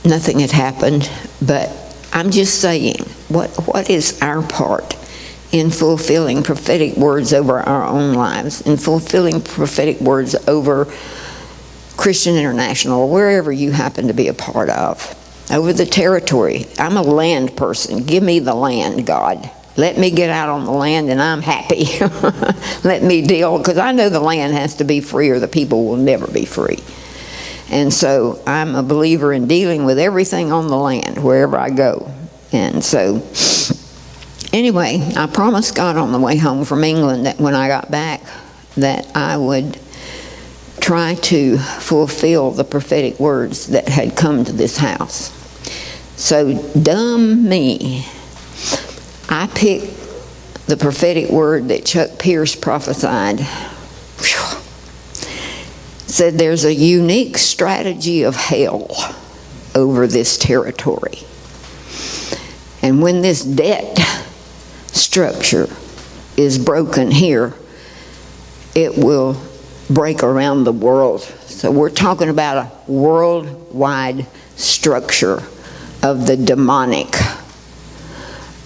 nothing had happened, but I'm just saying, what is our part in fulfilling prophetic words over our own lives, in fulfilling prophetic words over Christian International, or wherever you happen to be a part of, over the territory? I'm a land person. Give me the land, God. Let me get out on the land and I'm happy. Let me deal, because I know the land has to be free or the people will never be free. And so I'm a believer in dealing with everything on the land wherever I go. And so anyway, I promised God on the way home from England that when I got back that I would try to fulfill the prophetic words that had come to this house. So dumb me. I picked the prophetic word that Chuck Pierce prophesied. Whew. Said there's a unique strategy of hell over this territory. And when this debt structure is broken here, it will break around the world. So we're talking about a worldwide structure of the demonic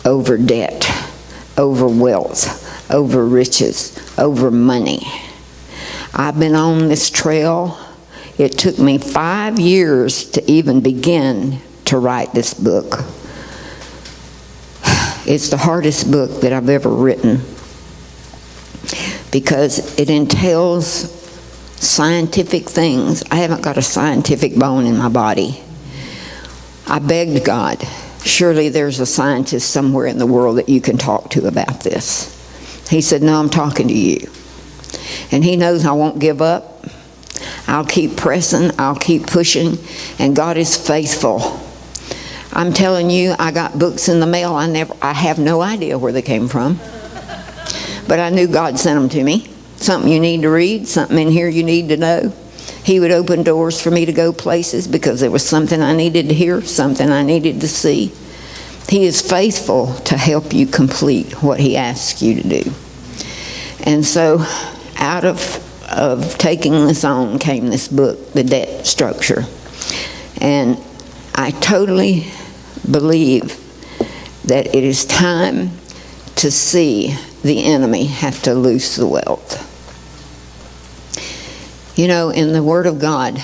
over debt, over wealth, over riches, over money. I've been on this trail. It took me 5 years to even begin to write this book. It's the hardest book that I've ever written because it entails scientific things. I haven't got a scientific bone in my body. I begged God, surely there's a scientist somewhere in the world that you can talk to about this. He said, no, I'm talking to you. And he knows I won't give up. I'll keep pressing, I'll keep pushing, and God is faithful. I'm telling you, I got books in the mail. I have no idea where they came from. But I knew God sent them to me. Something you need to read, something in here you need to know. He would open doors for me to go places because there was something I needed to hear, something I needed to see. He is faithful to help you complete what he asks you to do. And so out of taking this on came this book, The Debt Structure. And I totally believe that it is time to see the enemy have to loose the wealth. You know, in the Word of God,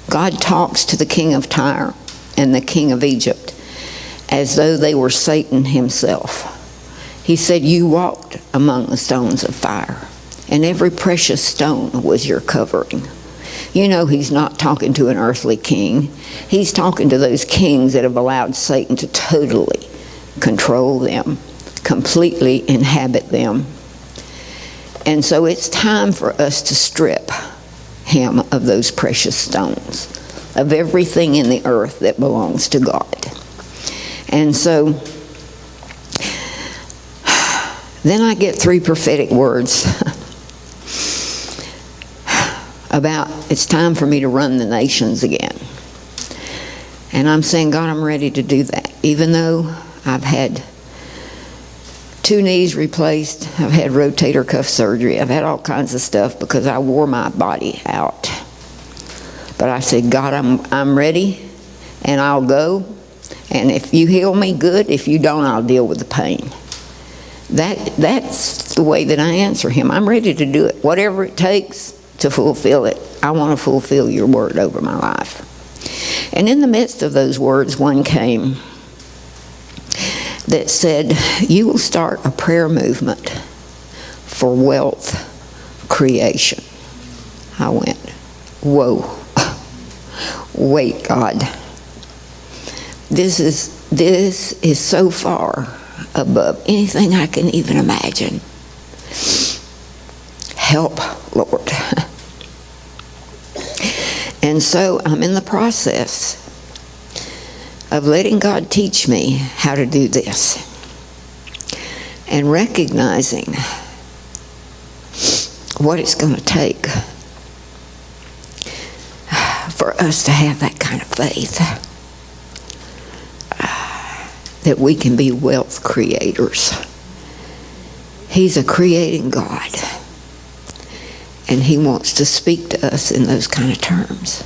God talks to the king of Tyre and the king of Egypt as though they were Satan himself. He said, you walked among the stones of fire, and every precious stone was your covering. You know, he's not talking to an earthly king. He's talking to those kings that have allowed Satan to totally control them, completely inhabit them. And so it's time for us to strip him of those precious stones, of everything in the earth that belongs to God. And so then I get 3 prophetic words about it's time for me to run the nations again. And I'm saying, God, I'm ready to do that. Even though I've had 2 knees replaced, I've had rotator cuff surgery, I've had all kinds of stuff because I wore my body out. But I said, God, I'm ready, and I'll go. And if you heal me, good. If you don't, I'll deal with the pain. That's the way that I answer him. I'm ready to do it. Whatever it takes to fulfill it. I want to fulfill your word over my life. And in the midst of those words, one came that said, you will start a prayer movement for wealth creation. I went, whoa. Wait, God. This is so far above anything I can even imagine. Help, Lord. And so I'm in the process of letting God teach me how to do this and recognizing what it's going to take for us to have that kind of faith that we can be wealth creators. He's a creating God, and he wants to speak to us in those kind of terms.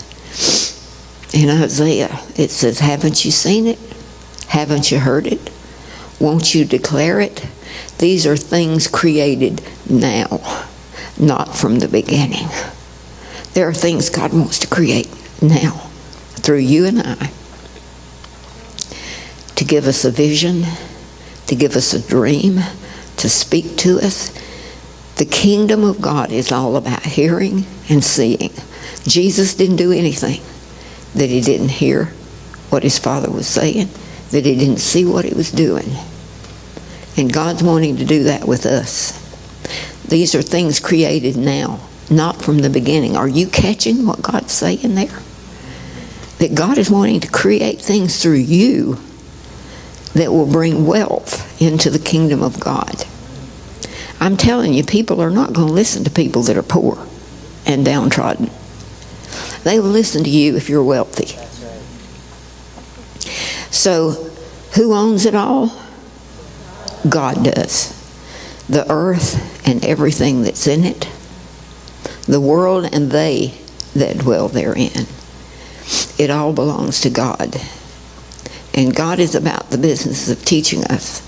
In Isaiah, it says, haven't you seen it? Haven't you heard it? Won't you declare it? These are things created now, not from the beginning. There are things God wants to create now through you and I, to give us a vision, to give us a dream, to speak to us. The kingdom of God is all about hearing and seeing. Jesus didn't do anything that he didn't hear what his Father was saying, that he didn't see what he was doing. And God's wanting to do that with us. These are things created now, not from the beginning. Are you catching what God's saying there? That God is wanting to create things through you that will bring wealth into the kingdom of God. I'm telling you, people are not going to listen to people that are poor and downtrodden. They will listen to you if you're wealthy. So, who owns it all? God does. The earth and everything that's in it, the world and they that dwell therein. It all belongs to God. And God is about the business of teaching us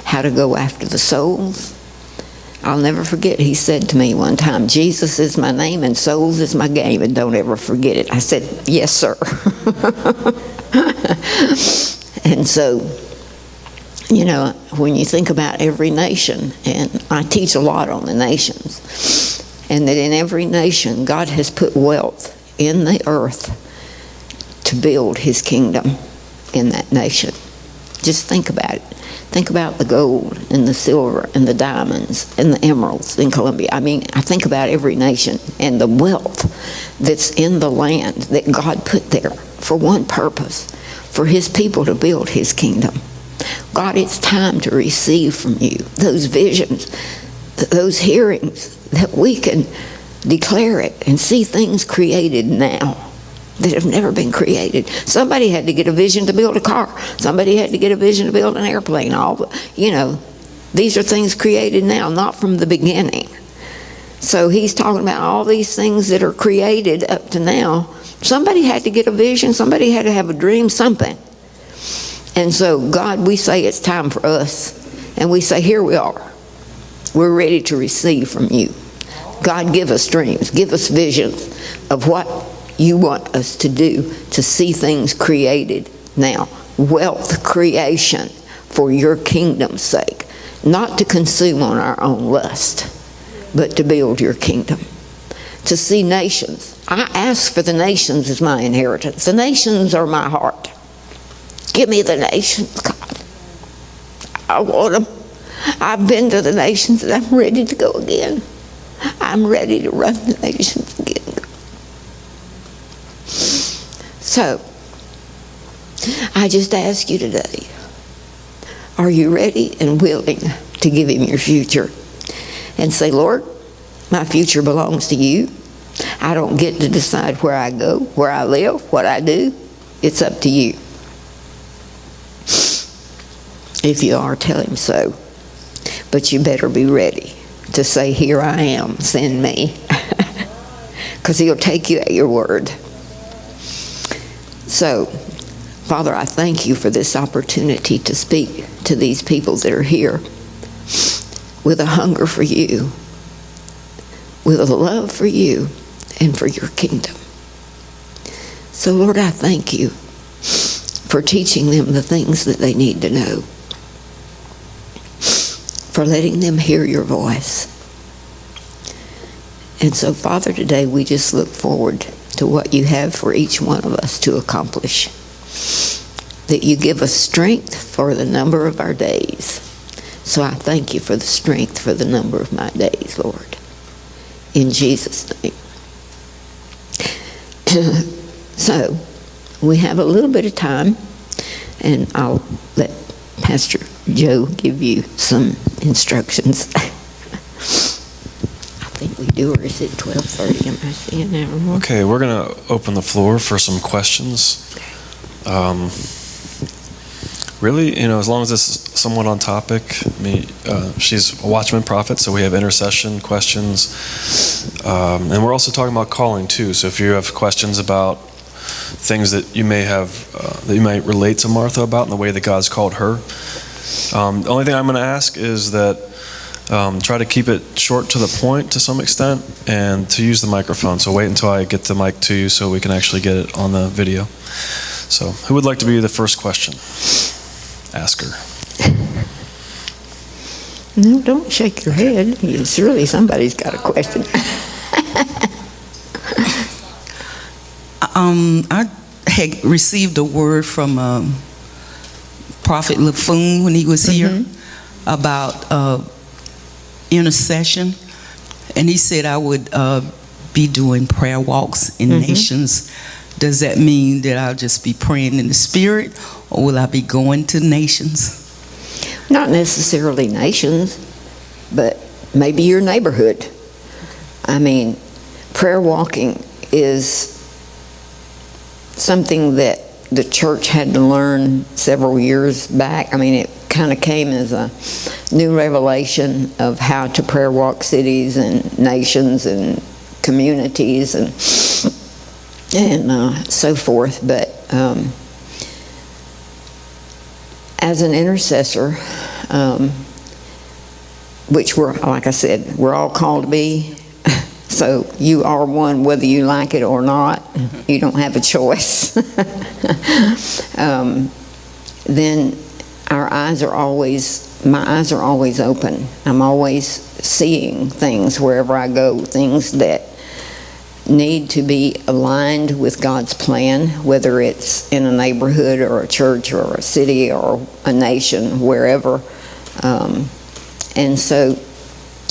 how to go after the souls. I'll never forget, he said to me one time, Jesus is my name and souls is my game, and don't ever forget it. I said, yes, sir. And so, you know, when you think about every nation, and I teach a lot on the nations, and that in every nation, God has put wealth in the earth to build his kingdom in that nation. Just think about it. Think about the gold and the silver and the diamonds and the emeralds in Colombia. I mean, I think about every nation and the wealth that's in the land that God put there for one purpose, for his people to build his kingdom. God, it's time to receive from you those visions, those hearings, that we can declare it and see things created now that have never been created. Somebody had to get a vision to build a car. Somebody had to get a vision to build an airplane. These are things created now, not from the beginning. So he's talking about all these things that are created up to now. Somebody had to get a vision. Somebody had to have a dream, something. And so, God, we say it's time for us. And we say, here we are. We're ready to receive from you. God, give us dreams. Give us visions of what you want us to do to see things created now. Wealth creation for your kingdom's sake. Not to consume on our own lust, but to build your kingdom. To see nations. I ask for the nations as my inheritance. The nations are my heart. Give me the nations, God. I want them. I've been to the nations and I'm ready to go again. I'm ready to run the nations again. So, I just ask you today, are you ready and willing to give him your future? And say, Lord, my future belongs to you. I don't get to decide where I go, where I live, what I do. It's up to you. If you are, tell him so. But you better be ready to say, here I am, send me. Because he'll take you at your word. So, Father, I thank you for this opportunity to speak to these people that are here with a hunger for you, with a love for you and for your kingdom. So, Lord, I thank you for teaching them the things that they need to know, for letting them hear your voice. And so, Father, today we just look forward to what you have for each one of us to accomplish. That you give us strength for the number of our days. So I thank you for the strength for the number of my days, Lord. In Jesus' name. So, we have a little bit of time, and I'll let Pastor Joe give you some instructions. I think we do, or is it 12:30? Am I seeing that wrong? Okay, we're going to open the floor for some questions. Really, as long as this is somewhat on topic. She's a Watchman prophet, so we have intercession questions. And we're also talking about calling, too. So if you have questions about things that you may have, that you might relate to Martha about in the way that God's called her. The only thing I'm going to ask is that try to keep it short to the point to some extent, and to use the microphone. So wait until I get the mic to you so we can actually get it on the video. So who would like to be the first question asker? No, don't shake your head. Surely somebody's got a question. I had received a word from Prophet LaFoon when he was here about intercession, and he said I would be doing prayer walks in nations. Does that mean that I'll just be praying in the spirit, or will I be going to nations? Not necessarily nations, but maybe your neighborhood. I mean, prayer walking is something that the church had to learn several years back. I mean, it kind of came as a new revelation of how to prayer walk cities and nations and communities and so forth. But as an intercessor, which we're, like I said, we're all called to be. So you are one whether you like it or not. You don't have a choice. Then my eyes are always open. I'm always seeing things wherever I go, things that need to be aligned with God's plan, whether it's in a neighborhood or a church or a city or a nation, wherever. And so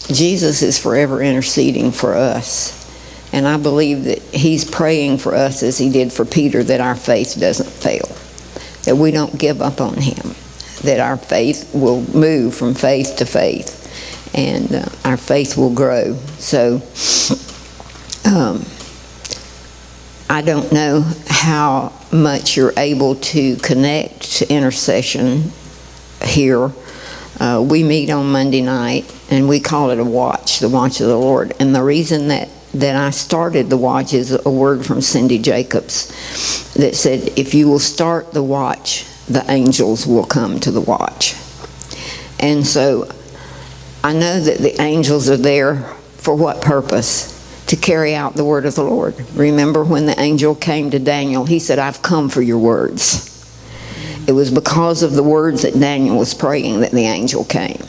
Jesus is forever interceding for us. And I believe that he's praying for us as he did for Peter, that our faith doesn't fail, that we don't give up on him, that our faith will move from faith to faith, and our faith will grow. So I don't know how much you're able to connect to intercession here. We meet on Monday night, and we call it a watch, the watch of the Lord. And the reason that I started the watch is a word from Cindy Jacobs that said, if you will start the watch, the angels will come to the watch. And so I know that the angels are there for what purpose? To carry out the word of the Lord. Remember when the angel came to Daniel, he said, I've come for your words. It was because of the words that Daniel was praying that the angel came.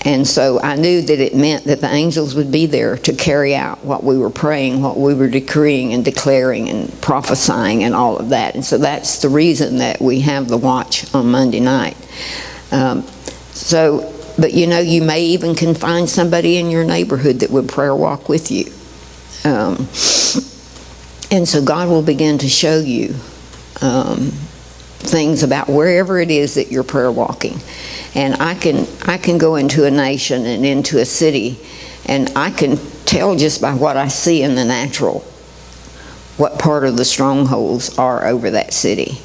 And so I knew that it meant that the angels would be there to carry out what we were praying, what we were decreeing and declaring and prophesying and all of that. And so that's the reason that we have the watch on Monday night. But you know, you may even can find somebody in your neighborhood that would prayer walk with you. And so God will begin to show you things about wherever it is that you're prayer walking. And I can go into a nation and into a city, and I can tell just by what I see in the natural what part of the strongholds are over that city.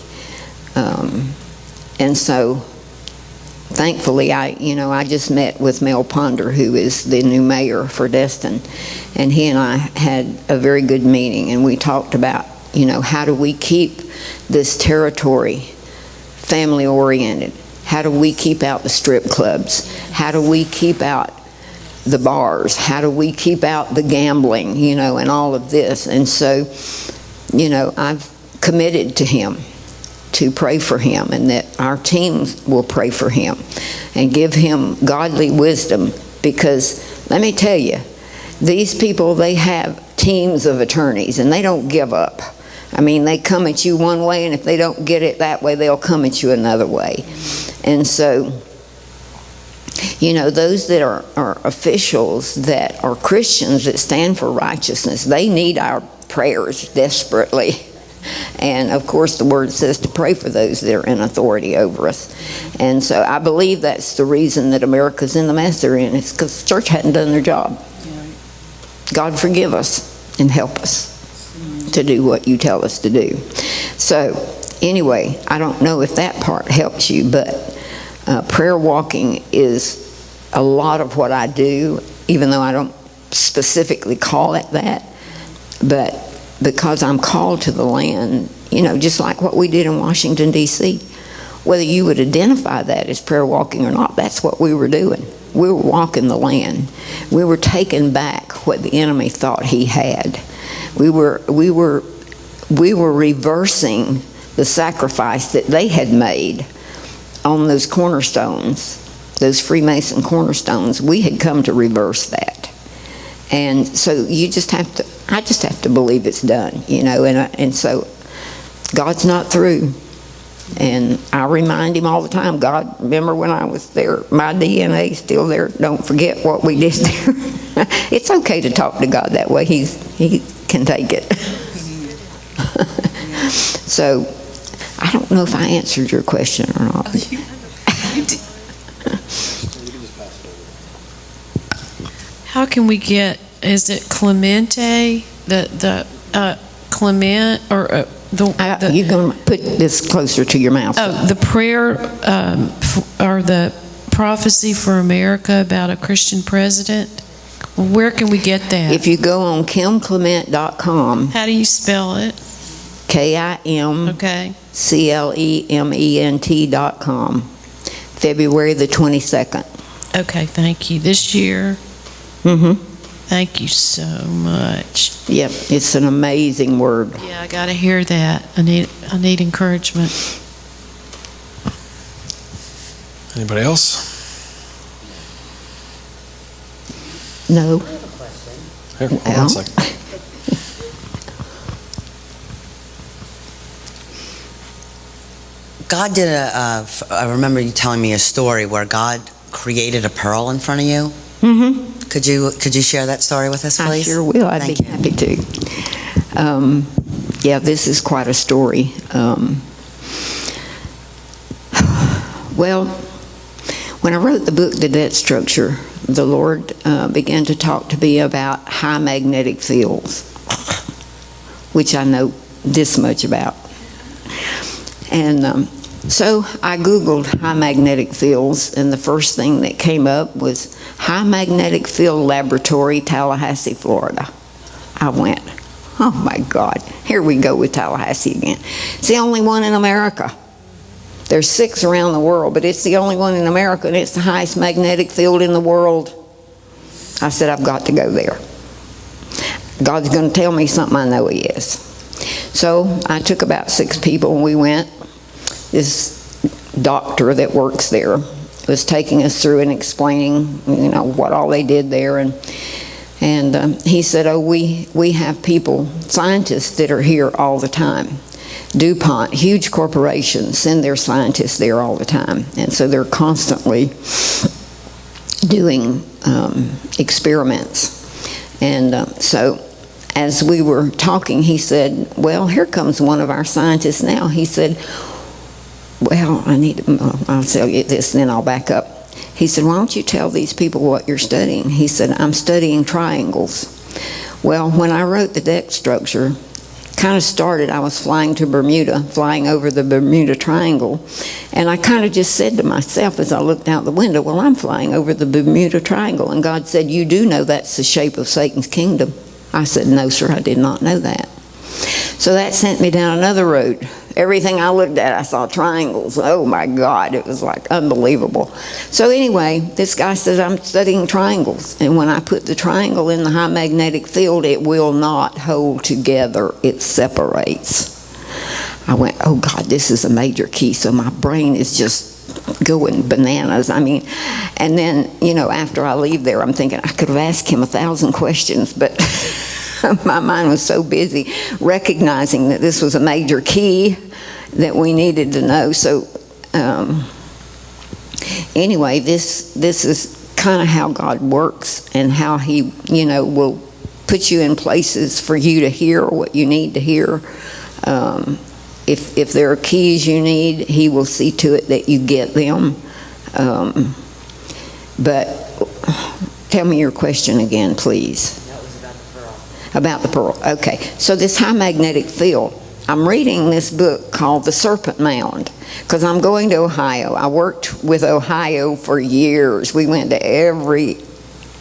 And so thankfully, I just met with Mel Ponder, who is the new mayor for Destin, and he and I had a very good meeting, and we talked about, how do we keep this territory family-oriented? How do we keep out the strip clubs? How do we keep out the bars? How do we keep out the gambling, and all of this? And so, I've committed to him to pray for him, and that our teams will pray for him and give him godly wisdom, because let me tell you, these people, they have teams of attorneys and they don't give up. I mean, they come at you one way, and if they don't get it that way, they'll come at you another way. And so, those that are officials, that are Christians, that stand for righteousness, they need our prayers desperately. And of course, the word says to pray for those that are in authority over us. And so I believe that's the reason that America's in the mess they're in. It's because the church hadn't done their job. God forgive us and help us to do what you tell us to do. So anyway, I don't know if that part helps you, but prayer walking is a lot of what I do, even though I don't specifically call it that. But because I'm called to the land, just like what we did in Washington, D.C., whether you would identify that as prayer walking or not, that's what we were doing. We were walking the land. We were taking back what the enemy thought he had. We were reversing the sacrifice that they had made on those cornerstones, those Freemason cornerstones. We had come to reverse that. And so I just have to believe it's done, and so God's not through. And I remind him all the time, God, remember when I was there? My DNA is still there. Don't forget what we did there. It's okay to talk to God that way. He can take it. So I don't know if I answered your question or not. You did. How can we get, is it Clemente? Clement, or You're going to put this closer to your mouth. the prayer or the prophecy for America about a Christian president? Where can we get that? If you go on kimclement.com, How do you spell it? Okay. KIMCLEMENT.com, February the 22nd. Okay, thank you. This year? Mm-hmm. Thank you so much. Yep, it's an amazing word. Yeah, I got to hear that. I need encouragement. Anybody else? No. Here, hold on a second. God did I remember you telling me a story where God created a pearl in front of you. Mm-hmm. Could you share that story with us, please? I sure will. I'd Thank be you. happy to. Yeah, this is quite a story. Well, when I wrote the book, The Debt Structure, the Lord began to talk to me about high magnetic fields, which I know this much about. And so I Googled high magnetic fields, and the first thing that came up was High Magnetic Field Laboratory, Tallahassee, Florida. I went, oh my God, here we go with Tallahassee again. It's the only one in America. There's 6 around the world, but it's the only one in America, and it's the highest magnetic field in the world. I said, I've got to go there. God's going to tell me something, I know He is. So I took about 6 people, and we went. This doctor that works there was taking us through and explaining, what all they did there, and he said, oh, we have people, scientists that are here all the time. DuPont, huge corporations, send their scientists there all the time, and so they're constantly doing experiments. And so as we were talking, he said, well, here comes one of our scientists now. He said, well, I'll tell you this, and then I'll back up. He said, why don't you tell these people what you're studying? He said, I'm studying triangles. Well, when I wrote The Debt Structure, kind of started, I was flying to Bermuda, flying over the Bermuda Triangle, and I kind of just said to myself as I looked out the window, well, I'm flying over the Bermuda Triangle, and God said, you do know that's the shape of Satan's kingdom. I said, no, sir, I did not know that. So that sent me down another road. Everything I looked at, I saw triangles. Oh my God, it was like unbelievable. So anyway, this guy says, I'm studying triangles. And when I put the triangle in the high magnetic field, it will not hold together. It separates. I went, oh God, this is a major key. So my brain is just going bananas. And then, after I leave there, I'm thinking I could have asked him 1,000 questions, but my mind was so busy recognizing that this was a major key that we needed to know. So anyway, this is kind of how God works, and how He, will put you in places for you to hear what you need to hear. If there are keys you need, He will see to it that you get them. But tell me your question again, please. About the pearl. Okay. So this high magnetic field, I'm reading this book called The Serpent Mound, because I'm going to Ohio. I worked with Ohio for years. We went to every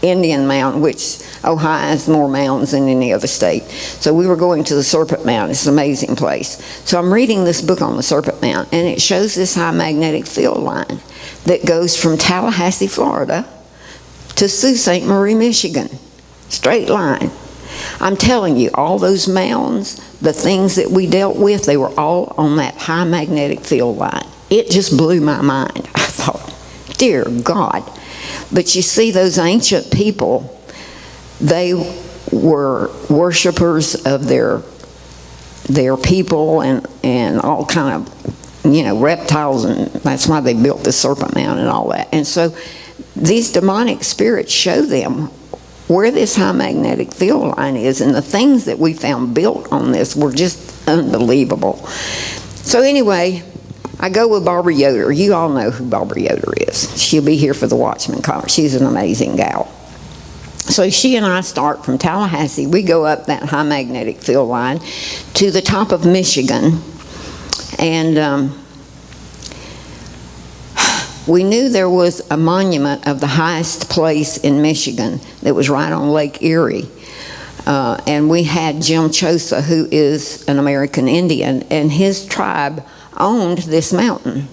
Indian mound, which Ohio has more mounds than any other state. So we were going to the Serpent Mound. It's an amazing place. So I'm reading this book on the Serpent Mound, and it shows this high magnetic field line that goes from Tallahassee, Florida to Sault Ste. Marie, Michigan. Straight line. I'm telling you, all those mounds, the things that we dealt with, they were all on that high magnetic field line. It just blew my mind. I thought, dear God. But you see, those ancient people, they were worshipers of their people and all kind of, reptiles, and that's why they built the Serpent Mound and all that. And so these demonic spirits show them where this high magnetic field line is, and the things that we found built on this were just unbelievable. So anyway, I go with Barbara Yoder. You all know who Barbara Yoder is. She'll be here for the Watchman conference. She's an amazing gal. So she and I start from Tallahassee. We go up that high magnetic field line to the top of Michigan. And we knew there was a monument of the highest place in Michigan that was right on Lake Erie. And we had Jim Chosa, who is an American Indian, and his tribe owned this mountain.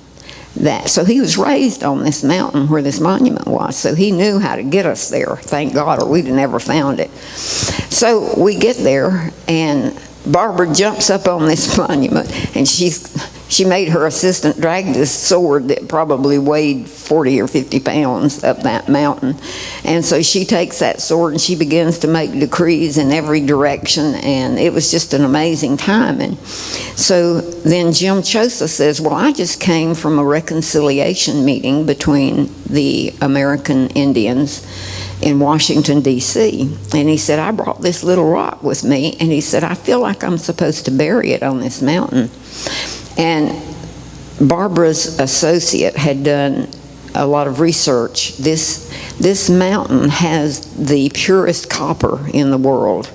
So he was raised on this mountain where this monument was. So he knew how to get us there, thank God, or we'd have never found it. So we get there, and Barbara jumps up on this monument, and she made her assistant drag this sword that probably weighed 40 or 50 pounds up that mountain. And so she takes that sword and she begins to make decrees in every direction, and it was just an amazing time. And so then Jim Chosa says, well, I just came from a reconciliation meeting between the American Indians in Washington, D.C. And he said, I brought this little rock with me, and he said, I feel like I'm supposed to bury it on this mountain. And Barbara's associate had done a lot of research. This mountain has the purest copper in the world.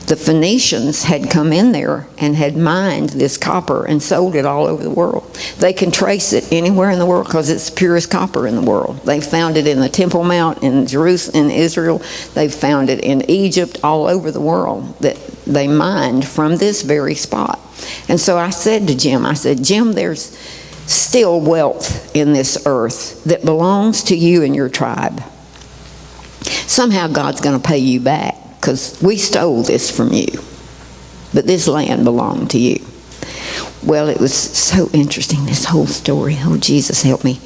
The Phoenicians had come in there and had mined this copper and sold it all over the world. They can trace it anywhere in the world because it's the purest copper in the world. They found it in the Temple Mount in Jerusalem, in Israel. They found it in Egypt, all over the world, that they mined from this very spot. And so I said to Jim, I said, Jim, there's still wealth in this earth that belongs to you and your tribe. Somehow God's going to pay you back, because we stole this from you, but this land belonged to you. Well, it was so interesting, this whole story. Oh, Jesus, help me.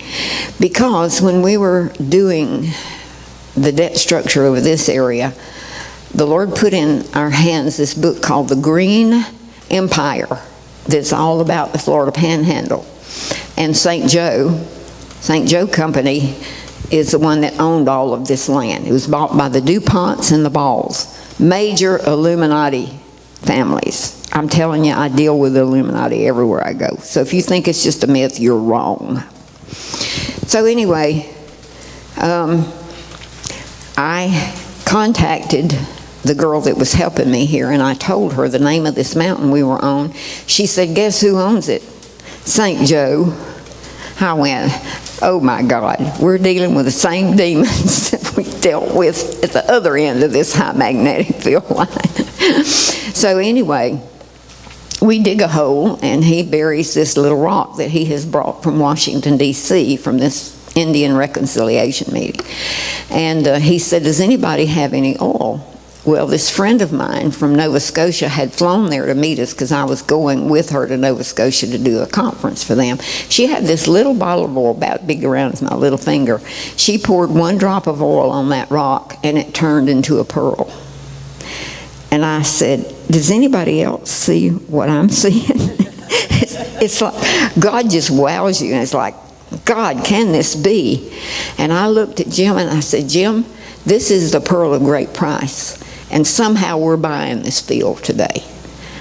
Because when we were doing the debt structure over this area, the Lord put in our hands this book called The Green Empire that's all about the Florida Panhandle. And St. Joe Company is the one that owned all of this land. It was bought by the DuPonts and the Balls, major Illuminati families. I'm telling you, I deal with the Illuminati everywhere I go. So if you think it's just a myth, you're wrong. So anyway, I contacted the girl that was helping me here, and I told her the name of this mountain we were on. She said, guess who owns it? St. Joe. I went, oh my God, we're dealing with the same demons that we dealt with at the other end of this high magnetic field line. So anyway, we dig a hole, and he buries this little rock that he has brought from Washington, D.C., from this Indian reconciliation meeting. And he said, does anybody have any oil? Well, this friend of mine from Nova Scotia had flown there to meet us because I was going with her to Nova Scotia to do a conference for them. She had this little bottle of oil about big around as my little finger. She poured one drop of oil on that rock, and it turned into a pearl. And I said, does anybody else see what I'm seeing? It's like God just wows you, and it's like, God, can this be? And I looked at Jim and I said, Jim, this is the pearl of great price. And somehow we're buying this field today.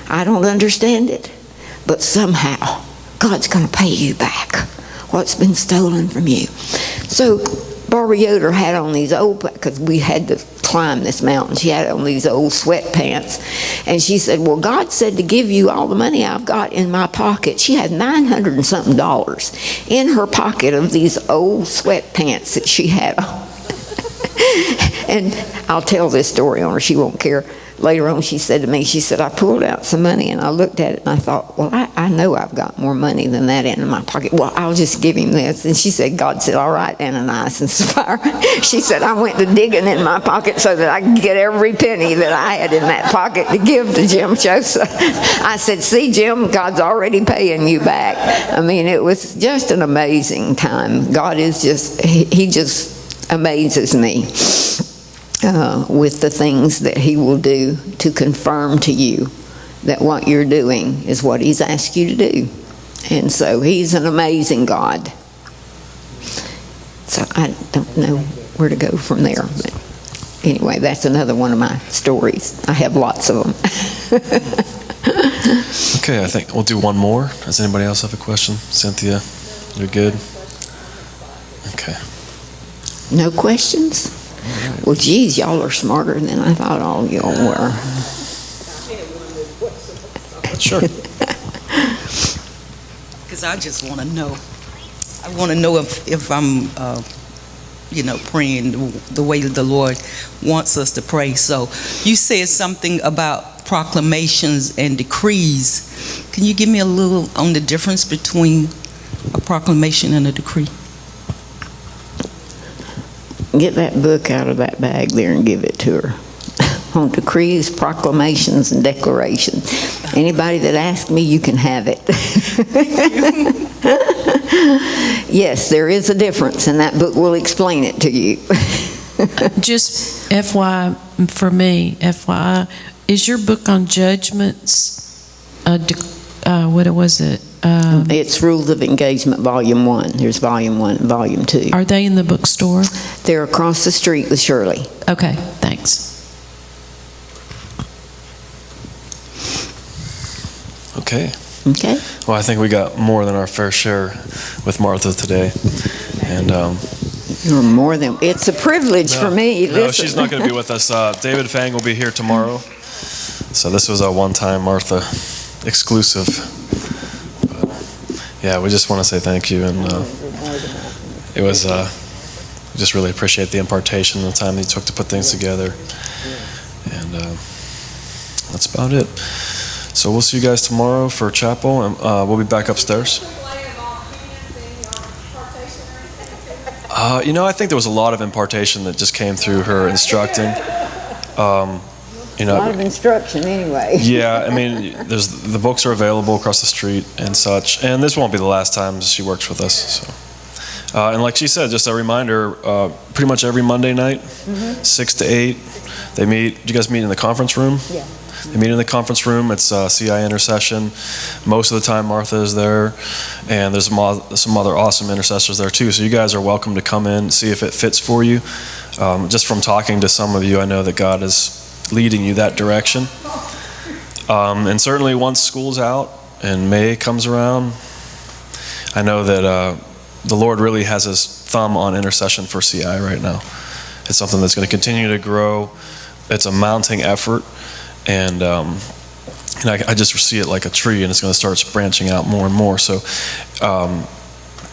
I don't understand it, but somehow God's going to pay you back what's been stolen from you. So Barbara Yoder had on these old, because we had to climb this mountain, she had on these old sweatpants. And she said, well, God said to give you all the money I've got in my pocket. She had $900 and something in her pocket of these old sweatpants that she had on. And I'll tell this story on her, she won't care. Later on, she said to me, she said, I pulled out some money and I looked at it and I thought, well, I know I've got more money than that in my pocket. Well, I'll just give him this. And she said, God said, all right, Ananias and Sapphira. She said, I went to digging in my pocket so that I could get every penny that I had in that pocket to give to Jim Chosa. I said, see, Jim, God's already paying you back. I mean, it was just an amazing time. God is just, he just amazes me. With the things that he will do to confirm to you that what you're doing is what he's asked you to do. And so he's an amazing God. So I don't know where to go from there. But anyway, that's another one of my stories. I have lots of them. Okay, I think we'll do one more. Does anybody else have a question? Cynthia, you're good? Okay. No questions? Well, geez, y'all are smarter than I thought all y'all were. Sure. Because I just want to know. I want to know if I'm, praying the way that the Lord wants us to pray. So you said something about proclamations and decrees. Can you give me a little on the difference between a proclamation and a decree? Get that book out of that bag there and give it to her. On decrees, proclamations, and declarations. Anybody that asks me, you can have it. Yes, there is a difference, and that book will explain it to you. Just FYI, for me, FYI, is your book on judgments, what was it? It's Rules of Engagement, Volume 1. There's Volume 1 and Volume 2. Are they in the bookstore? They're across the street with Shirley. Okay, thanks. Okay. Okay? Well, I think we got more than our fair share with Martha today. And You're more than... It's a privilege for me. No, Listen. she's not going to be with us. David Fang will be here tomorrow. So this was a one-time Martha exclusive. Yeah, we just want to say thank you. And it was... we just really appreciate the impartation and the time that you took to put things together. And that's about it. So we'll see you guys tomorrow for chapel, and we'll be back upstairs. I think there was a lot of impartation that just came through her instructing. A lot of instruction anyway. Yeah, I mean, the books are available across the street and such, and this won't be the last time she works with us. So, and like she said, just a reminder, pretty much every Monday night, 6 to 8, they meet. Do you guys meet in the conference room? Yeah. They meet in the conference room. It's CI Intercession. Most of the time Martha is there, and there's some other awesome intercessors there too. So you guys are welcome to come in, see if it fits for you. Just from talking to some of you, I know that God is leading you that direction. And certainly once school's out and May comes around, I know that the Lord really has his thumb on intercession for CI right now. It's something that's going to continue to grow. It's a mounting effort. And I just see it like a tree, and it's going to start branching out more and more. So,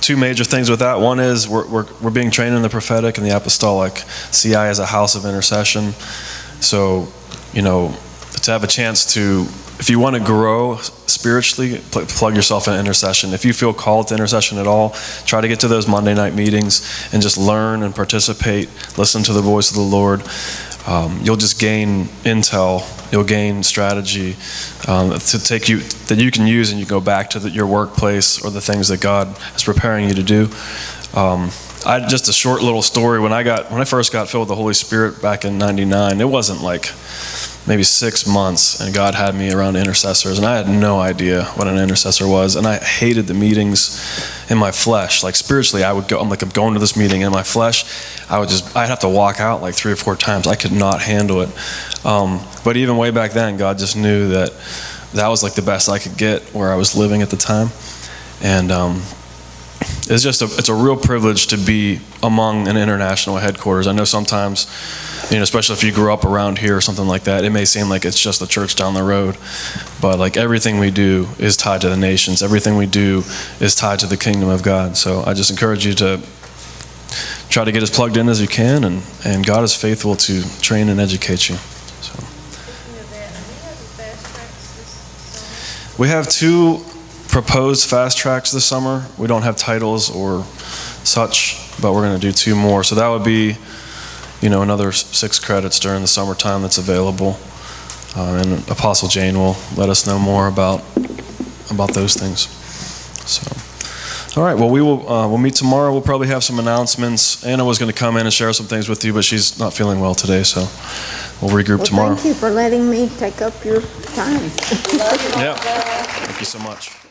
two major things with that. One is we're being trained in the prophetic and the apostolic. CI is a house of intercession. So, to have a chance to, if you want to grow spiritually, plug yourself in intercession. If you feel called to intercession at all, try to get to those Monday night meetings and just learn and participate. Listen to the voice of the Lord. You'll just gain intel, you'll gain strategy to take you that you can use, and you go back to your workplace or the things that God is preparing you to do. Just a short little story. When I first got filled with the Holy Spirit back in '99, it wasn't like maybe 6 months, and God had me around intercessors, and I had no idea what an intercessor was, and I hated the meetings in my flesh. Like spiritually, I'm going to this meeting, and in my flesh, I'd have to walk out like 3 or 4 times. I could not handle it. But even way back then, God just knew that was like the best I could get where I was living at the time. And it's a real privilege to be among an international headquarters. I know sometimes, especially if you grew up around here or something like that, it may seem like it's just the church down the road. But like everything we do is tied to the nations. Everything we do is tied to the kingdom of God. So I just encourage you to try to get as plugged in as you can, and God is faithful to train and educate you. So we have 2 proposed fast tracks this summer. We don't have titles or such, but we're going to do 2 more. So that would be, another 6 credits during the summertime that's available. And Apostle Jane will let us know more about those things. So, all right. Well, we'll meet tomorrow. We'll probably have some announcements. Anna was going to come in and share some things with you, but she's not feeling well today, so we'll regroup tomorrow. Thank you for letting me take up your time. Yeah. Thank you so much.